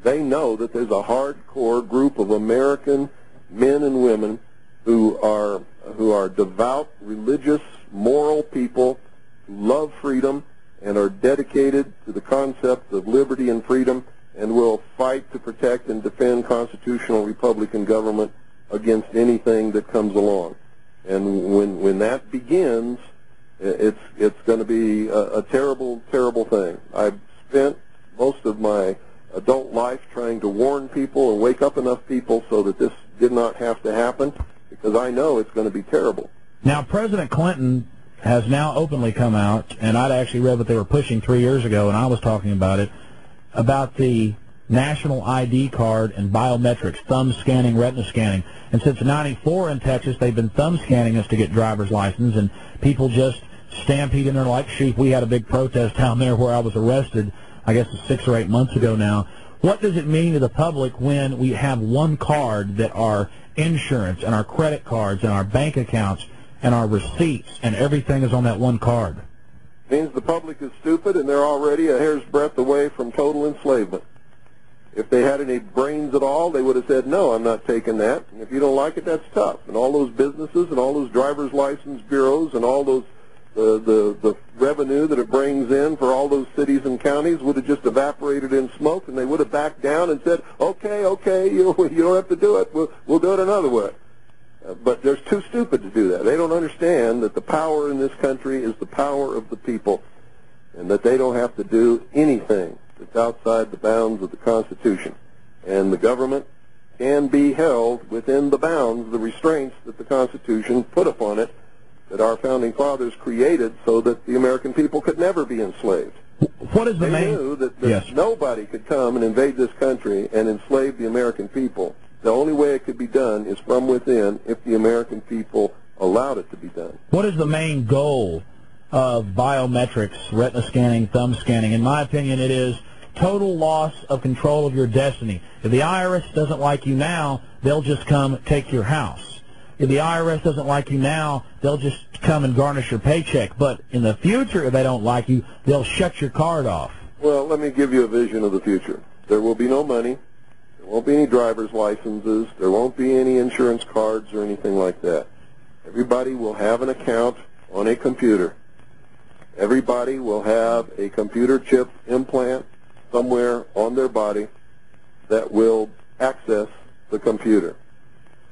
They know that there's a hardcore group of American men and women who are devout, religious, moral people who love freedom and are dedicated to the concept of liberty and freedom and will fight to protect and defend constitutional Republican government against anything that comes along. And when that begins, it's going to be a terrible, terrible thing. I've spent most of my adult life trying to warn people and wake up enough people so that this did not have to happen, because I know it's going to be terrible. Now, President Clinton has now openly come out, and I'd actually read what they were pushing 3 years ago, and I was talking about it, about the national ID card and biometrics, thumb scanning, retina scanning. And since '94 in Texas, they've been thumb scanning us to get driver's license, and people just stampede in there like sheep. We had a big protest down there where I was arrested, I guess it's 6 or 8 months ago now. What does it mean to the public when we have one card that our insurance and our credit cards and our bank accounts and our receipts and everything is on that one card? means the public is stupid and they're already a hair's breadth away from total enslavement. If they had any brains at all, they would have said, no, I'm not taking that. And if you don't like it, that's tough. And all those businesses and all those driver's license bureaus and all those the revenue that it brings in for all those cities and counties would have just evaporated in smoke, and they would have backed down and said, okay, you don't have to do it. We'll do it another way. But they're too stupid to do that. They don't understand that the power in this country is the power of the people, and that they don't have to do anything that's outside the bounds of the Constitution. And the government can be held within the bounds, the restraints that the Constitution put upon it, that our founding fathers created so that the American people could never be enslaved. What is the They main... knew that Yes. nobody could come and invade this country and enslave the American people. The only way it could be done is from within if the American people allowed it to be done. What is the main goal of biometrics, retina scanning, thumb scanning? In my opinion, it is total loss of control of your destiny. If the IRS doesn't like you now, they'll just come take your house. If the IRS doesn't like you now, they'll just come and garnish your paycheck. But in the future, if they don't like you, they'll shut your card off. Well, let me give you a vision of the future. There will be no money. There won't be any driver's licenses. There won't be any insurance cards or anything like that. Everybody will have an account on a computer. Everybody will have a computer chip implant somewhere on their body that will access the computer.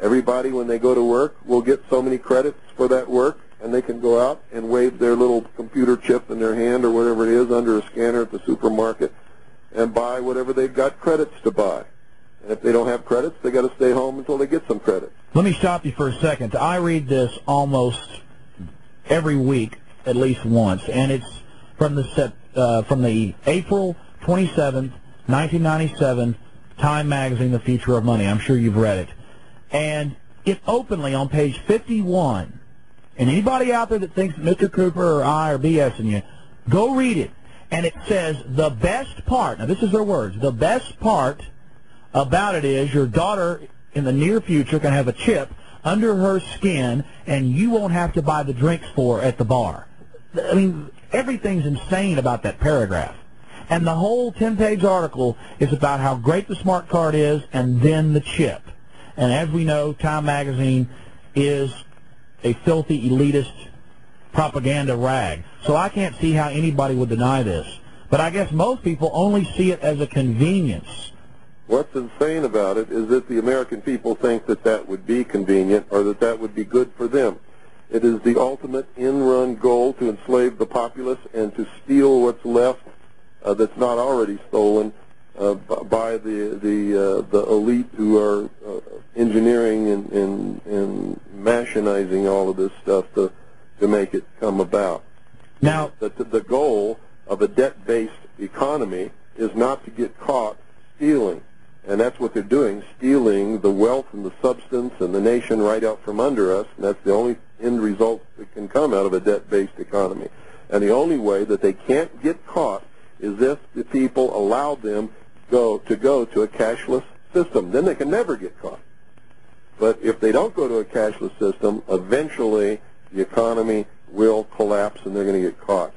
Everybody, when they go to work, will get so many credits for that work, and they can go out and wave their little computer chip in their hand or whatever it is under a scanner at the supermarket and buy whatever they've got credits to buy. And if they don't have credits, they got to stay home until they get some credits. Let me stop you for a second. I read this almost every week, at least once, and it's from the April 27th, 1997 Time Magazine, The Future of Money. I'm sure you've read it. And it openly, on page 51, and anybody out there that thinks Mr. Cooper or I are BSing you, go read it. And it says the best part, now this is their words, the best part about it is your daughter in the near future can have a chip under her skin and you won't have to buy the drinks for her at the bar. I mean, everything's insane about that paragraph. And the whole 10-page article is about how great the smart card is and then the chip. And as we know, Time Magazine is a filthy, elitist propaganda rag. So I can't see how anybody would deny this. But I guess most people only see it as a convenience. What's insane about it is that the American people think that that would be convenient or that that would be good for them. It is the ultimate in-run goal to enslave the populace and to steal what's left that's not already stolen by the elite who are engineering and machinizing all of this stuff to make it come about. Now, the goal of a debt-based economy is not to get caught stealing, and that's what they're doing, stealing the wealth and the substance and the nation right out from under us, and that's the only end result that can come out of a debt-based economy. And the only way that they can't get caught is if the people allow them to go to a cashless system. Then they can never get caught. But if they don't go to a cashless system, eventually the economy will collapse and they're going to get caught.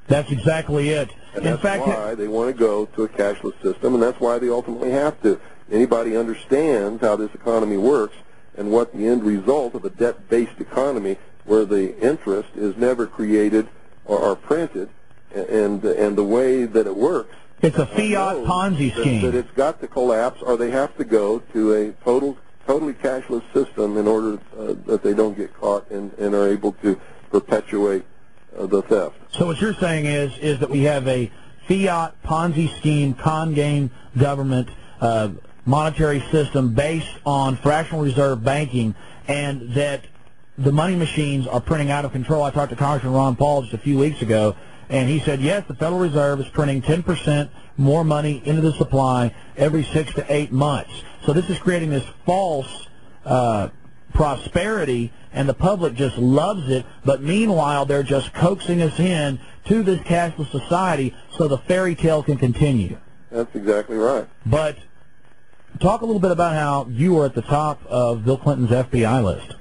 that's exactly it. And In that's fact, why they want to go to a cashless system, and that's why they ultimately have to. Anybody understands how this economy works and what the end result of a debt-based economy where the interest is never created or printed, and the way that it works. it's a fiat Ponzi scheme. That it's got to collapse, or they have to go to a totally cashless system in order that they don't get caught and are able to perpetuate the theft. So what you're saying is that we have a fiat Ponzi scheme, con game government monetary system based on fractional reserve banking, and that the money machines are printing out of control. I talked to Congressman Ron Paul just a few weeks ago, and he said, yes, the Federal Reserve is printing 10% more money into the supply every 6 to 8 months. So this is creating this false prosperity, and the public just loves it. But meanwhile, they're just coaxing us in to this cashless society so the fairy tale can continue. That's exactly right. But talk a little bit about how you were at the top of Bill Clinton's FBI list.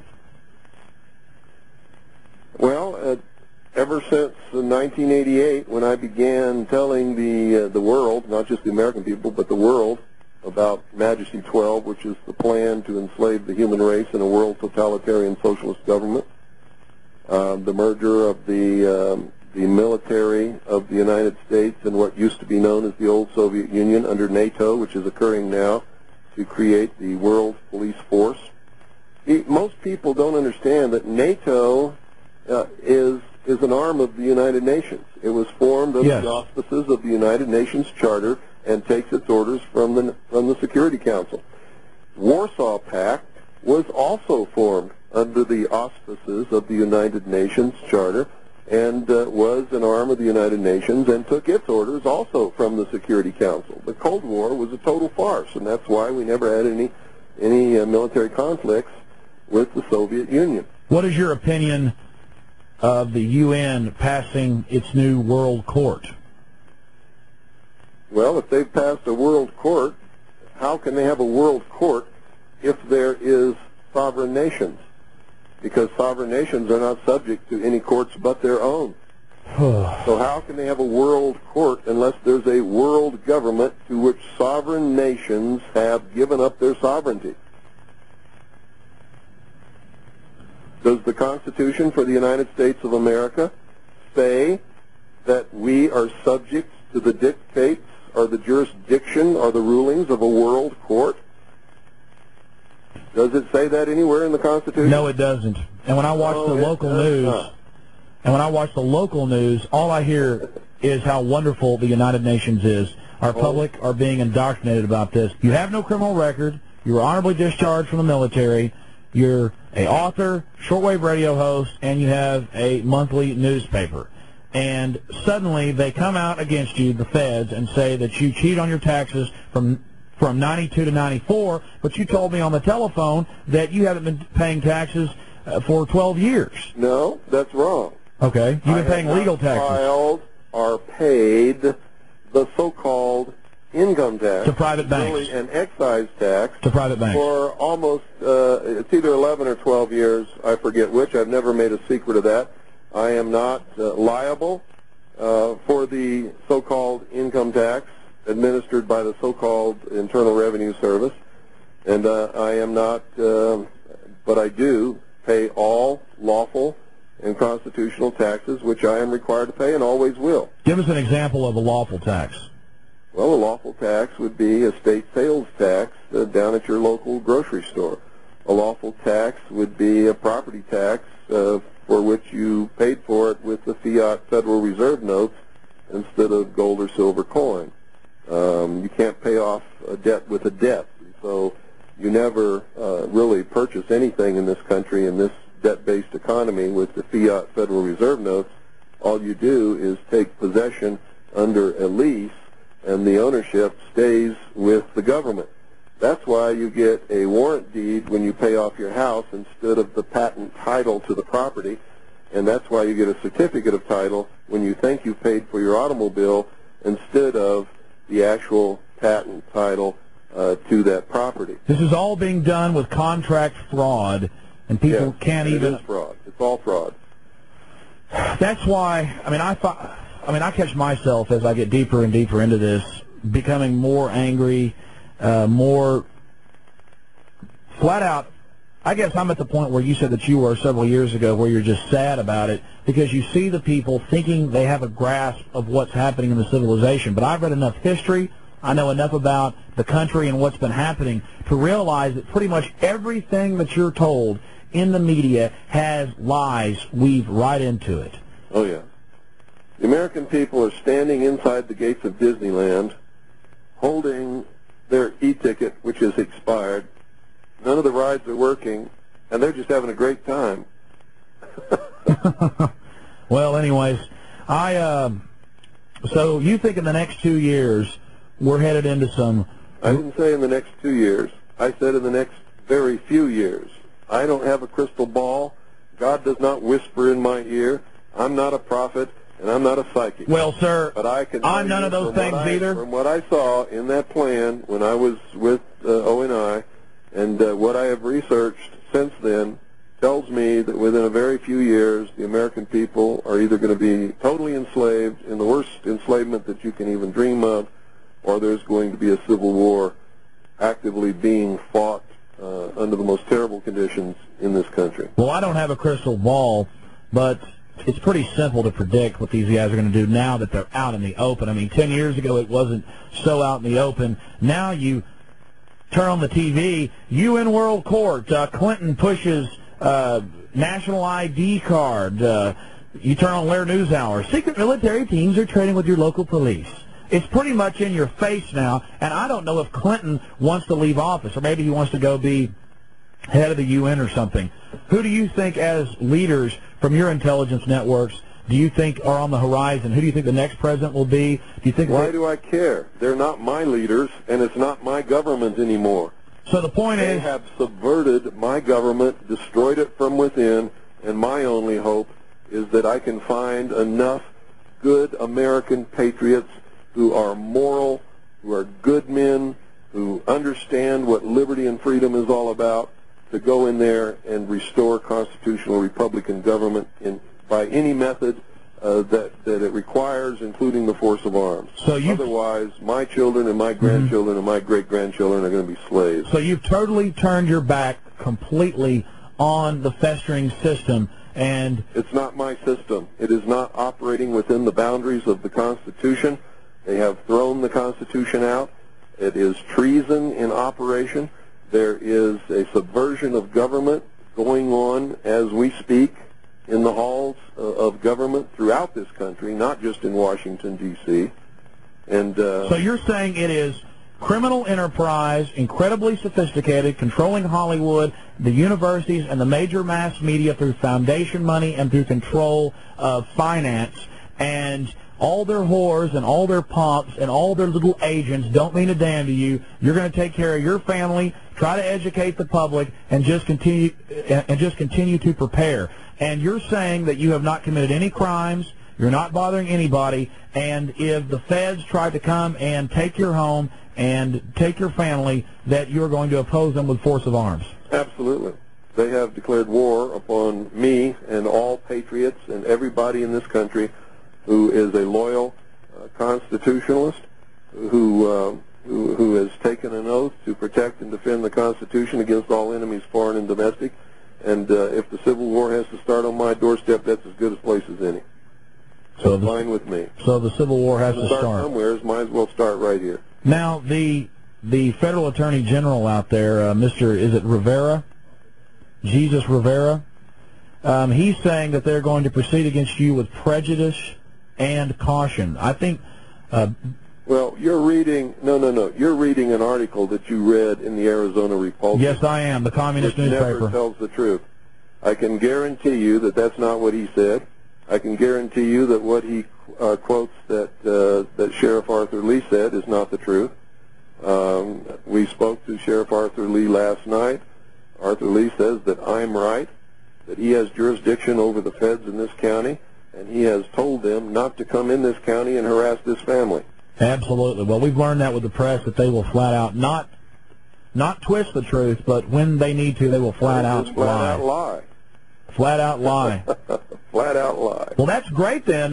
Well, ever since 1988, when I began telling the world, not just the American people, but the world, about Majesty 12, which is the plan to enslave the human race in a world totalitarian socialist government, the merger of the military of the United States and what used to be known as the old Soviet Union under NATO, which is occurring now, to create the world police force. Most people don't understand that NATO is an arm of the United Nations. It was formed under the auspices of the United Nations Charter and takes its orders from the Security Council. Warsaw Pact was also formed under the auspices of the United Nations Charter and was an arm of the United Nations and took its orders also from the Security Council. The Cold War was a total farce, and that's why we never had any military conflicts with the Soviet Union. What is your opinion of the UN passing its new World Court? Well, if they've passed a World Court, how can they have a World Court if there is sovereign nations? Because sovereign nations are not subject to any courts but their own. So how can they have a world court unless there's a world government to which sovereign nations have given up their sovereignty? Does the Constitution for the United States of America say that we are subject to the dictates or the jurisdiction or the rulings of a world court? Does it say that anywhere in the Constitution? No, it doesn't. And when I watch the local news, all I hear is how wonderful the United Nations is. Our public are being indoctrinated about this. You have no criminal record. You were honorably discharged from the military. You're an author, shortwave radio host, and you have a monthly newspaper. And suddenly they come out against you, the feds, and say that you cheat on your taxes from 92 to 94, but you told me on the telephone that you haven't been paying taxes for 12 years. No, that's wrong. Okay, you've been paying legal taxes. Filed or paid the so-called income tax to private banks, really an excise tax to private banks for almost it's either 11 or 12 years. I forget which. I've never made a secret of that. I am not liable for the so-called income tax administered by the so-called Internal Revenue Service, and I am not, but I do pay all lawful and constitutional taxes, which I am required to pay and always will. Give us an example of a lawful tax. Well, a lawful tax would be a state sales tax down at your local grocery store. A lawful tax would be a property tax for which you paid for it with the fiat Federal Reserve notes instead of gold or silver coin. You can't pay off a debt with a debt, so you never really purchase anything in this country in this debt-based economy with the fiat Federal Reserve notes. All you do is take possession under a lease, and the ownership stays with the government. That's why you get a warrant deed when you pay off your house instead of the patent title to the property, and that's why you get a certificate of title when you think you paid for your automobile instead of the actual patent title to that property. This is all being done with contract fraud, and people can't even... It is fraud. It's all fraud. That's why, I catch myself as I get deeper and deeper into this, becoming more angry, more flat out. I guess I'm at the point where you said that you were several years ago, where you're just sad about it because you see the people thinking they have a grasp of what's happening in the civilization. But I've read enough history, I know enough about the country and what's been happening to realize that pretty much everything that you're told in the media has lies weaved right into it. Oh, yeah. The American people are standing inside the gates of Disneyland holding their e-ticket, which is expired. None of the rides are working, and they're just having a great time. Well, anyways, so you think in the next 2 years we're headed into some... I didn't say in the next 2 years. I said in the next very few years. I don't have a crystal ball. God does not whisper in my ear. I'm not a prophet, and I'm not a psychic. Well, sir, but I can I'm none of those things either. From what I saw in that plan when I was with ONI, and what I have researched since then, tells me that within a very few years, the American people are either going to be totally enslaved in the worst enslavement that you can even dream of, or there's going to be a civil war actively being fought under the most terrible conditions in this country. Well, I don't have a crystal ball, but it's pretty simple to predict what these guys are going to do now that they're out in the open. I mean, 10 years ago it wasn't so out in the open. Now you turn on the TV, UN World Court, Clinton pushes national ID card. You turn on Lair NewsHour. Secret military teams are trading with your local police. It's pretty much in your face now, and I don't know if Clinton wants to leave office, or maybe he wants to go be head of the UN or something. Who do you think, as leaders from your intelligence networks, do you think are on the horizon? Who do you think the next president will be? Do you think? Why do I care? They're not my leaders, and it's not my government anymore. So the point is, they have subverted my government, destroyed it from within, and my only hope is that I can find enough good American patriots who are moral, who are good men, who understand what liberty and freedom is all about, to go in there and restore constitutional Republican government by any method that it requires, including the force of arms. So otherwise, my children and my grandchildren and my great-grandchildren are going to be slaves. So you've totally turned your back completely on the festering system, and it's not my system. It is not operating within the boundaries of the Constitution. They have thrown the Constitution out. It is treason in operation. There is a subversion of government going on as we speak in the halls of government throughout this country, not just in Washington, D.C. And so you're saying it is criminal enterprise, incredibly sophisticated, controlling Hollywood, the universities, and the major mass media through foundation money and through control of finance, and all their whores and all their pomps and all their little agents don't mean a damn to you. You're going to take care of your family, try to educate the public, and just continue to prepare. And you're saying that you have not committed any crimes, you're not bothering anybody, and if the feds try to come and take your home and take your family, that you're going to oppose them with force of arms. Absolutely. They have declared war upon me and all patriots and everybody in this country who is a loyal constitutionalist, who has taken an oath to protect and defend the Constitution against all enemies, foreign and domestic. And if the Civil War has to start on my doorstep, that's as good a place as any. So fine with me. So the Civil War has to start somewhere. Might as well start right here. Now, the federal attorney general out there, is it Rivera? Jesus Rivera? He's saying that they're going to proceed against you with prejudice and caution. I think... well, you're reading... No. You're reading an article that you read in the Arizona Republic. Yes, I am. The communist newspaper. Never tells the truth. I can guarantee you that that's not what he said. I can guarantee you that what he quotes that Sheriff Arthur Lee said is not the truth. We spoke to Sheriff Arthur Lee last night. Arthur Lee says that I'm right, that he has jurisdiction over the feds in this county, and he has told them not to come in this county and harass this family. Absolutely. Well, we've learned that with the press, that they will flat out not twist the truth, but when they need to, they will flat out lie. Flat out lie. Flat out lie. Well, that's great then.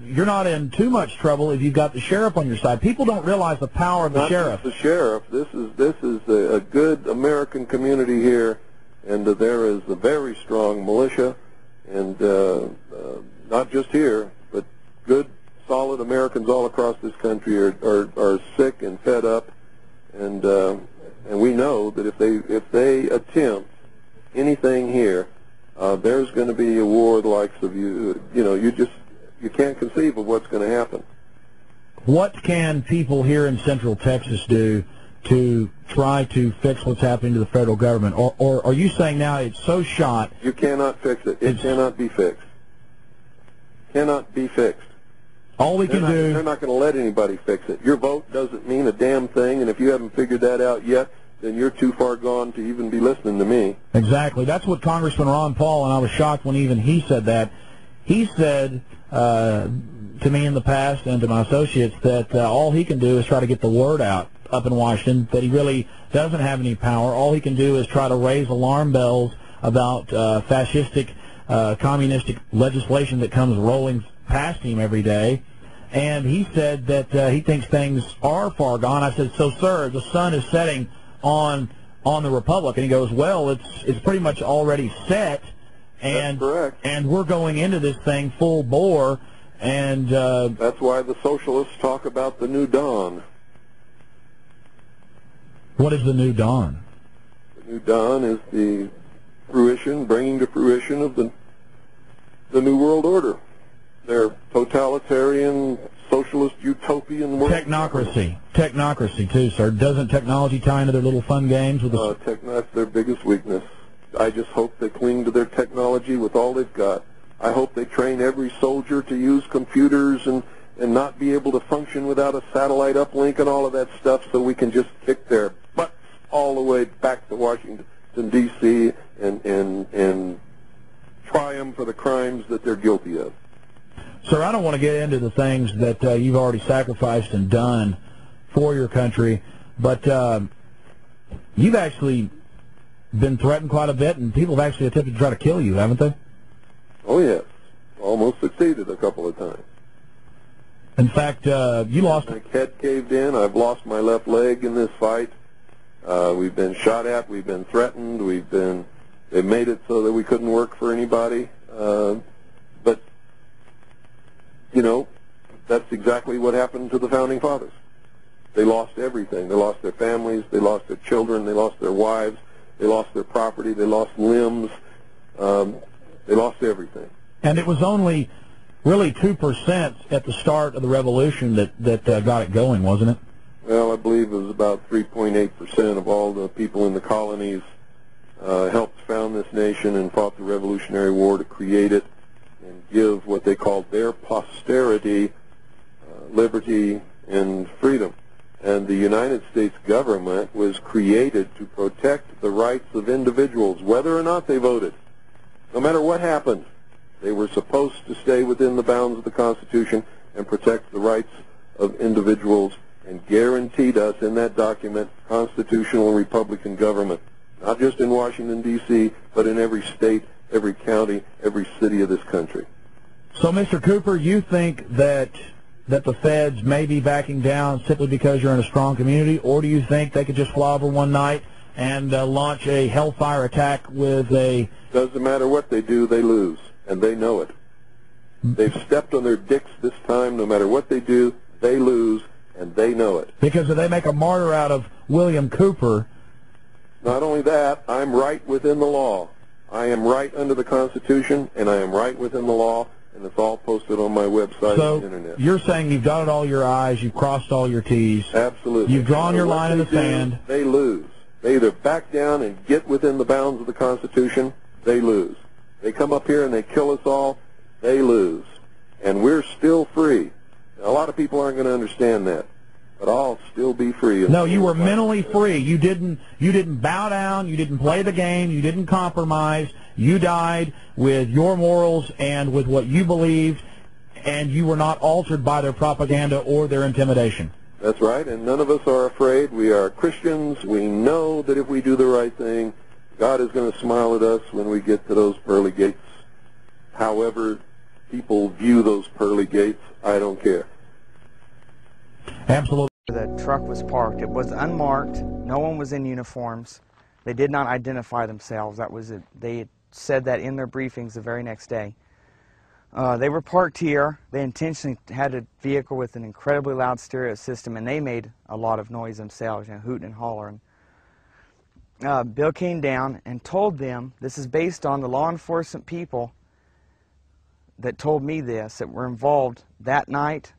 You're not in too much trouble if you've got the sheriff on your side. People don't realize the power of the sheriff. Not just the sheriff. This is a good American community here, and there is a very strong militia, and not just here, but good, solid Americans all across this country are sick and fed up, and we know that if they attempt anything here, there's going to be a war the likes of you can't conceive of what's going to happen. What can people here in Central Texas do to try to fix what's happening to the federal government? Or are you saying now it's so shot? You cannot fix it. It cannot be fixed. Cannot be fixed. All we can do... They're not going to let anybody fix it. Your vote doesn't mean a damn thing, and if you haven't figured that out yet, then you're too far gone to even be listening to me. Exactly. That's what Congressman Ron Paul, and I was shocked when even he said that. He said to me in the past and to my associates that all he can do is try to get the word out up in Washington, that he really doesn't have any power. All he can do is try to raise alarm bells about fascistic, communistic legislation that comes rolling past him every day. And he said that he thinks things are far gone. I said, so, sir, the sun is setting on the Republic. And he goes, well, it's pretty much already set. And, that's correct. And we're going into this thing full bore. And that's why the socialists talk about the new dawn. What is the new dawn? The new dawn is the fruition, bringing to fruition of the new world order. Their totalitarian, socialist, utopian world. Technocracy too, sir. Doesn't technology tie into their little fun games with the... That's their biggest weakness. I just hope they cling to their technology with all they've got. I hope they train every soldier to use computers and not be able to function without a satellite uplink and all of that stuff, so we can just kick their butts all the way back to Washington, D.C. and try them for the crimes that they're guilty of. Sir, I don't want to get into the things that you've already sacrificed and done for your country, but you've actually been threatened quite a bit, and people have actually attempted to try to kill you, haven't they? Oh, yes. Almost succeeded a couple of times. In fact, you lost... My head caved in. I've lost my left leg in this fight. We've been shot at. We've been threatened. They made it so that we couldn't work for anybody. But, you know, that's exactly what happened to the Founding Fathers. They lost everything. They lost their families. They lost their children. They lost their wives. They lost their property. They lost limbs. They lost everything. And it was only really 2% at the start of the revolution that got it going, wasn't it? Well, I believe it was about 3.8% of all the people in the colonies helped found this nation and fought the Revolutionary War to create it and give what they called their posterity liberty and freedom. And the United States government was created to protect the rights of individuals, whether or not they voted. No matter what happened, they were supposed to stay within the bounds of the Constitution and protect the rights of individuals, and guaranteed us in that document constitutional and Republican government, not just in Washington, D.C., but in every state, every county, every city of this country. So, Mr. Cooper, you think that the feds may be backing down simply because you're in a strong community, or do you think they could just fly over one night and launch a hellfire attack with a... Doesn't matter what they do, they lose, and they know it. They've stepped on their dicks this time. No matter what they do, they lose, and they know it. Because if they make a martyr out of William Cooper... Not only that, I'm right within the law. I am right under the Constitution, and I am right within the law, and it's all posted on my website and the Internet. You're saying you've dotted all your I's, you've crossed all your T's. Absolutely. You've drawn your line in the sand. They lose. They either back down and get within the bounds of the Constitution, they lose. They come up here and they kill us all, they lose. And we're still free. Now, a lot of people aren't going to understand that, but I'll still be free. No, you were mentally free. You didn't bow down, you didn't play the game, you didn't compromise. You died with your morals and with what you believed, and you were not altered by their propaganda or their intimidation. That's right, and none of us are afraid. We are Christians. We know that if we do the right thing, God is going to smile at us when we get to those pearly gates. However people view those pearly gates, I don't care. Absolutely. The truck was parked. It was unmarked. No one was in uniforms. They did not identify themselves. That was it. They had said that in their briefings the very next day. They were parked here. They intentionally had a vehicle with an incredibly loud stereo system, and they made a lot of noise themselves, you know, hooting and hollering. Bill came down and told them, this is based on the law enforcement people that told me this, that were involved that night.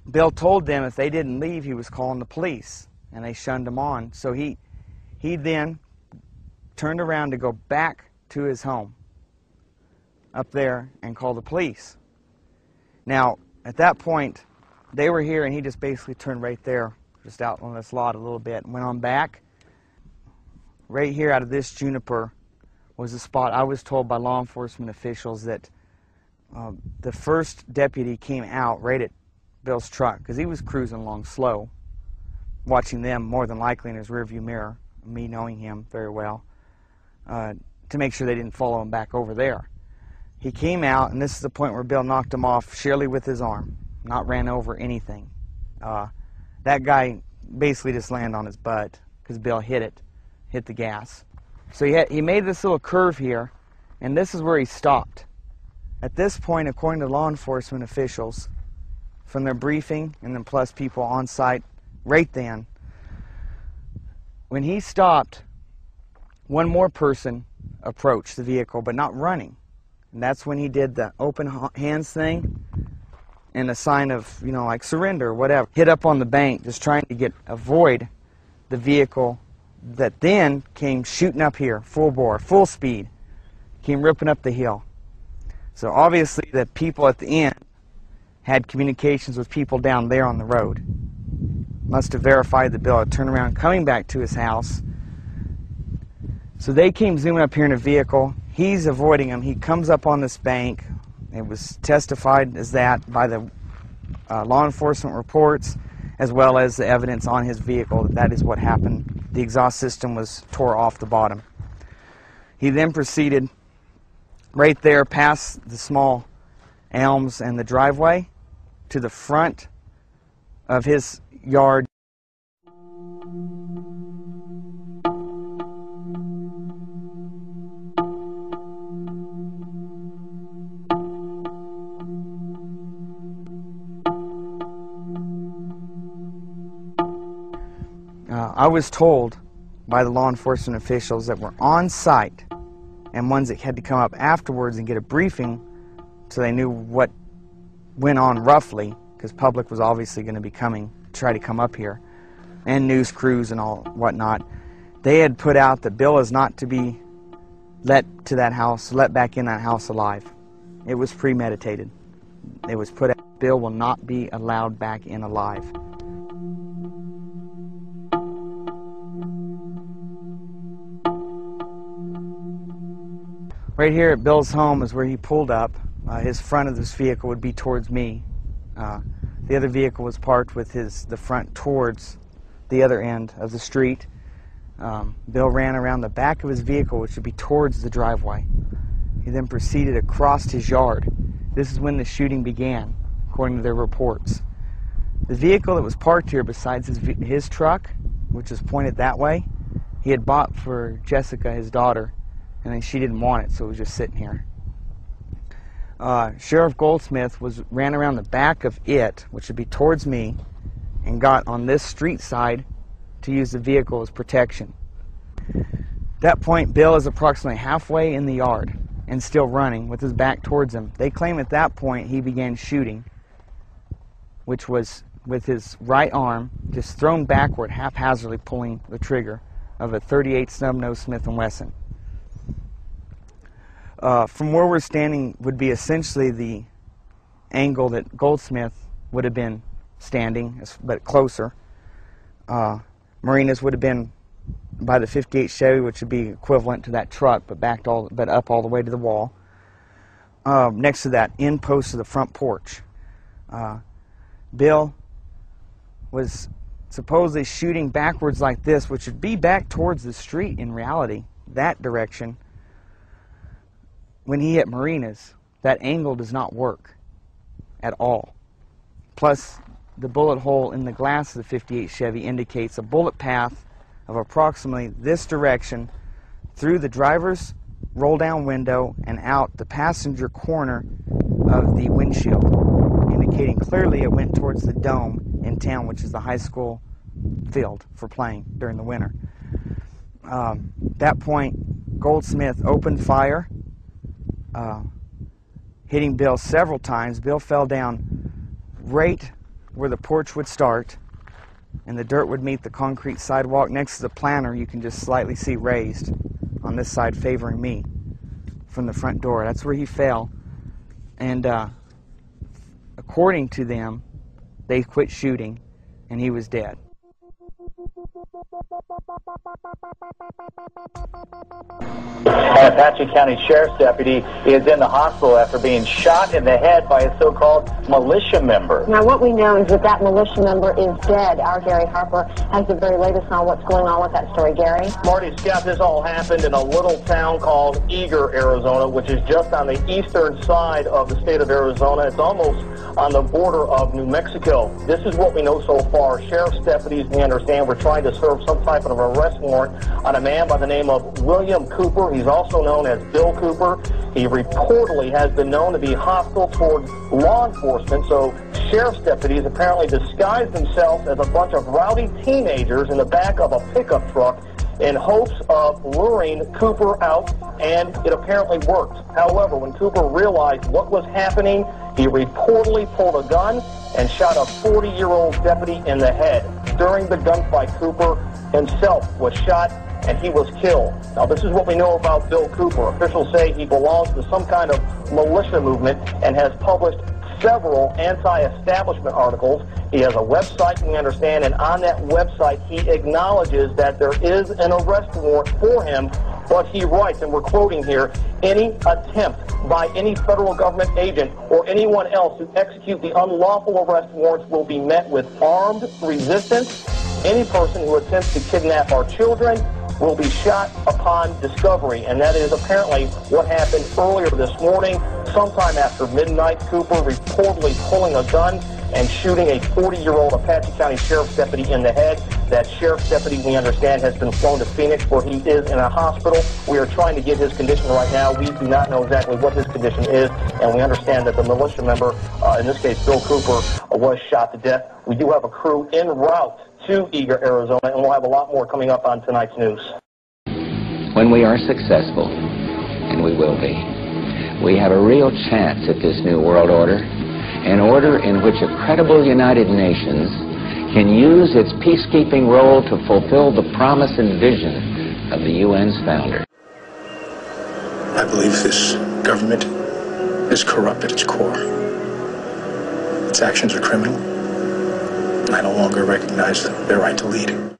Bill told them if they didn't leave, he was calling the police, and they shunned him on. So he then turned around to go back to his home up there and call the police. Now, at that point, they were here, and he just basically turned right there, just out on this lot a little bit, and went on back. Right here out of this juniper was a spot. I was told by law enforcement officials that the first deputy came out right at Bill's truck, because he was cruising along slow, watching them more than likely in his rearview mirror, me knowing him very well. to make sure they didn't follow him back over there. He came out, and this is the point where Bill knocked him off sheerly with his arm, not ran over anything. That guy basically just landed on his butt because Bill hit the gas. So he made this little curve here, and this is where he stopped. At this point, according to law enforcement officials, from their briefing, and then plus people on site right then, when he stopped, one more person approached the vehicle, but not running. And that's when he did the open hands thing and a sign of, you know, like surrender or whatever. Hit up on the bank just trying to avoid the vehicle that then came shooting up here, full bore, full speed, came ripping up the hill. So obviously the people at the end had communications with people down there on the road. Must have verified that Bill had turned around coming back to his house. So they came zooming up here in a vehicle. He's avoiding them. He comes up on this bank. It was testified as that by the law enforcement reports, as well as the evidence on his vehicle that is what happened. The exhaust system was tore off the bottom. He then proceeded right there past the small elms and the driveway to the front of his yard. I was told by the law enforcement officials that were on site and ones that had to come up afterwards and get a briefing so they knew what went on roughly, because public was obviously going to be coming to try to come up here, and news crews and all whatnot. They had put out that Bill is not to be let back in that house alive. It was premeditated. It was put out, Bill will not be allowed back in alive. Right here at Bill's home is where he pulled up. His front of this vehicle would be towards me. The other vehicle was parked with the front towards the other end of the street. Bill ran around the back of his vehicle, which would be towards the driveway. He then proceeded across his yard. This is when the shooting began, according to their reports. The vehicle that was parked here besides his truck, which was pointed that way, he had bought for Jessica, his daughter, and then she didn't want it, so it was just sitting here. Sheriff Goldsmith ran around the back of it, which would be towards me, and got on this street side to use the vehicle as protection. At that point, Bill is approximately halfway in the yard and still running with his back towards him. They claim at that point he began shooting, which was with his right arm just thrown backward, haphazardly pulling the trigger of a .38 snub-nose Smith & Wesson. From where we're standing would be essentially the angle that Goldsmith would have been standing, but closer. Marina's would have been by the 58 Chevy, which would be equivalent to that truck, but up all the way to the wall. Next to that end post of the front porch. Bill was supposedly shooting backwards like this, which would be back towards the street in reality, that direction. When he hit Marina's, that angle does not work at all. Plus, the bullet hole in the glass of the 58 Chevy indicates a bullet path of approximately this direction through the driver's roll-down window and out the passenger corner of the windshield, indicating clearly it went towards the dome in town, which is the high school field for playing during the winter. At that point, Goldsmith opened fire, hitting Bill several times. Bill fell down right where the porch would start, and the dirt would meet the concrete sidewalk. Next to the planter, you can just slightly see raised on this side favoring me from the front door. That's where he fell. And according to them, they quit shooting, and he was dead. An Apache County Sheriff's deputy is in the hospital after being shot in the head by a so-called militia member. Now, what we know is that that militia member is dead. Our Gary Harper has the very latest on what's going on with that story. Gary? Marty, Scott, this all happened in a little town called Eager, Arizona, which is just on the eastern side of the state of Arizona. It's almost on the border of New Mexico. This is what we know so far. Sheriff's deputies, we understand, were trying to serve some type of arrest warrant on a man by the name of William Cooper. He's also known as Bill Cooper. He reportedly has been known to be hostile toward law enforcement, so sheriff's deputies apparently disguised themselves as a bunch of rowdy teenagers in the back of a pickup truck in hopes of luring Cooper out, and it apparently worked. However, when Cooper realized what was happening, he reportedly pulled a gun and shot a 40-year-old deputy in the head. During the gunfight, Cooper himself was shot and he was killed. Now, this is what we know about Bill Cooper. Officials say he belongs to some kind of militia movement and has published several anti-establishment articles. He has a website, we understand, and on that website he acknowledges that there is an arrest warrant for him, but he writes, and we're quoting here, any attempt by any federal government agent or anyone else to execute the unlawful arrest warrants will be met with armed resistance. Any person who attempts to kidnap our children will be shot upon discovery, and that is apparently what happened earlier this morning. Sometime after midnight, Cooper reportedly pulling a gun and shooting a 40-year-old Apache County Sheriff's deputy in the head. That Sheriff's deputy, we understand, has been flown to Phoenix, where he is in a hospital. We are trying to get his condition right now. We do not know exactly what his condition is, and we understand that the militia member, in this case Bill Cooper, was shot to death. We do have a crew en route to Eager, Arizona, and we'll have a lot more coming up on tonight's news. When we are successful, and we will be, we have a real chance at this new world order, an order in which a credible United Nations can use its peacekeeping role to fulfill the promise and vision of the UN's founder. I believe this government is corrupt at its core. Its actions are criminal, and I no longer recognize their right to lead.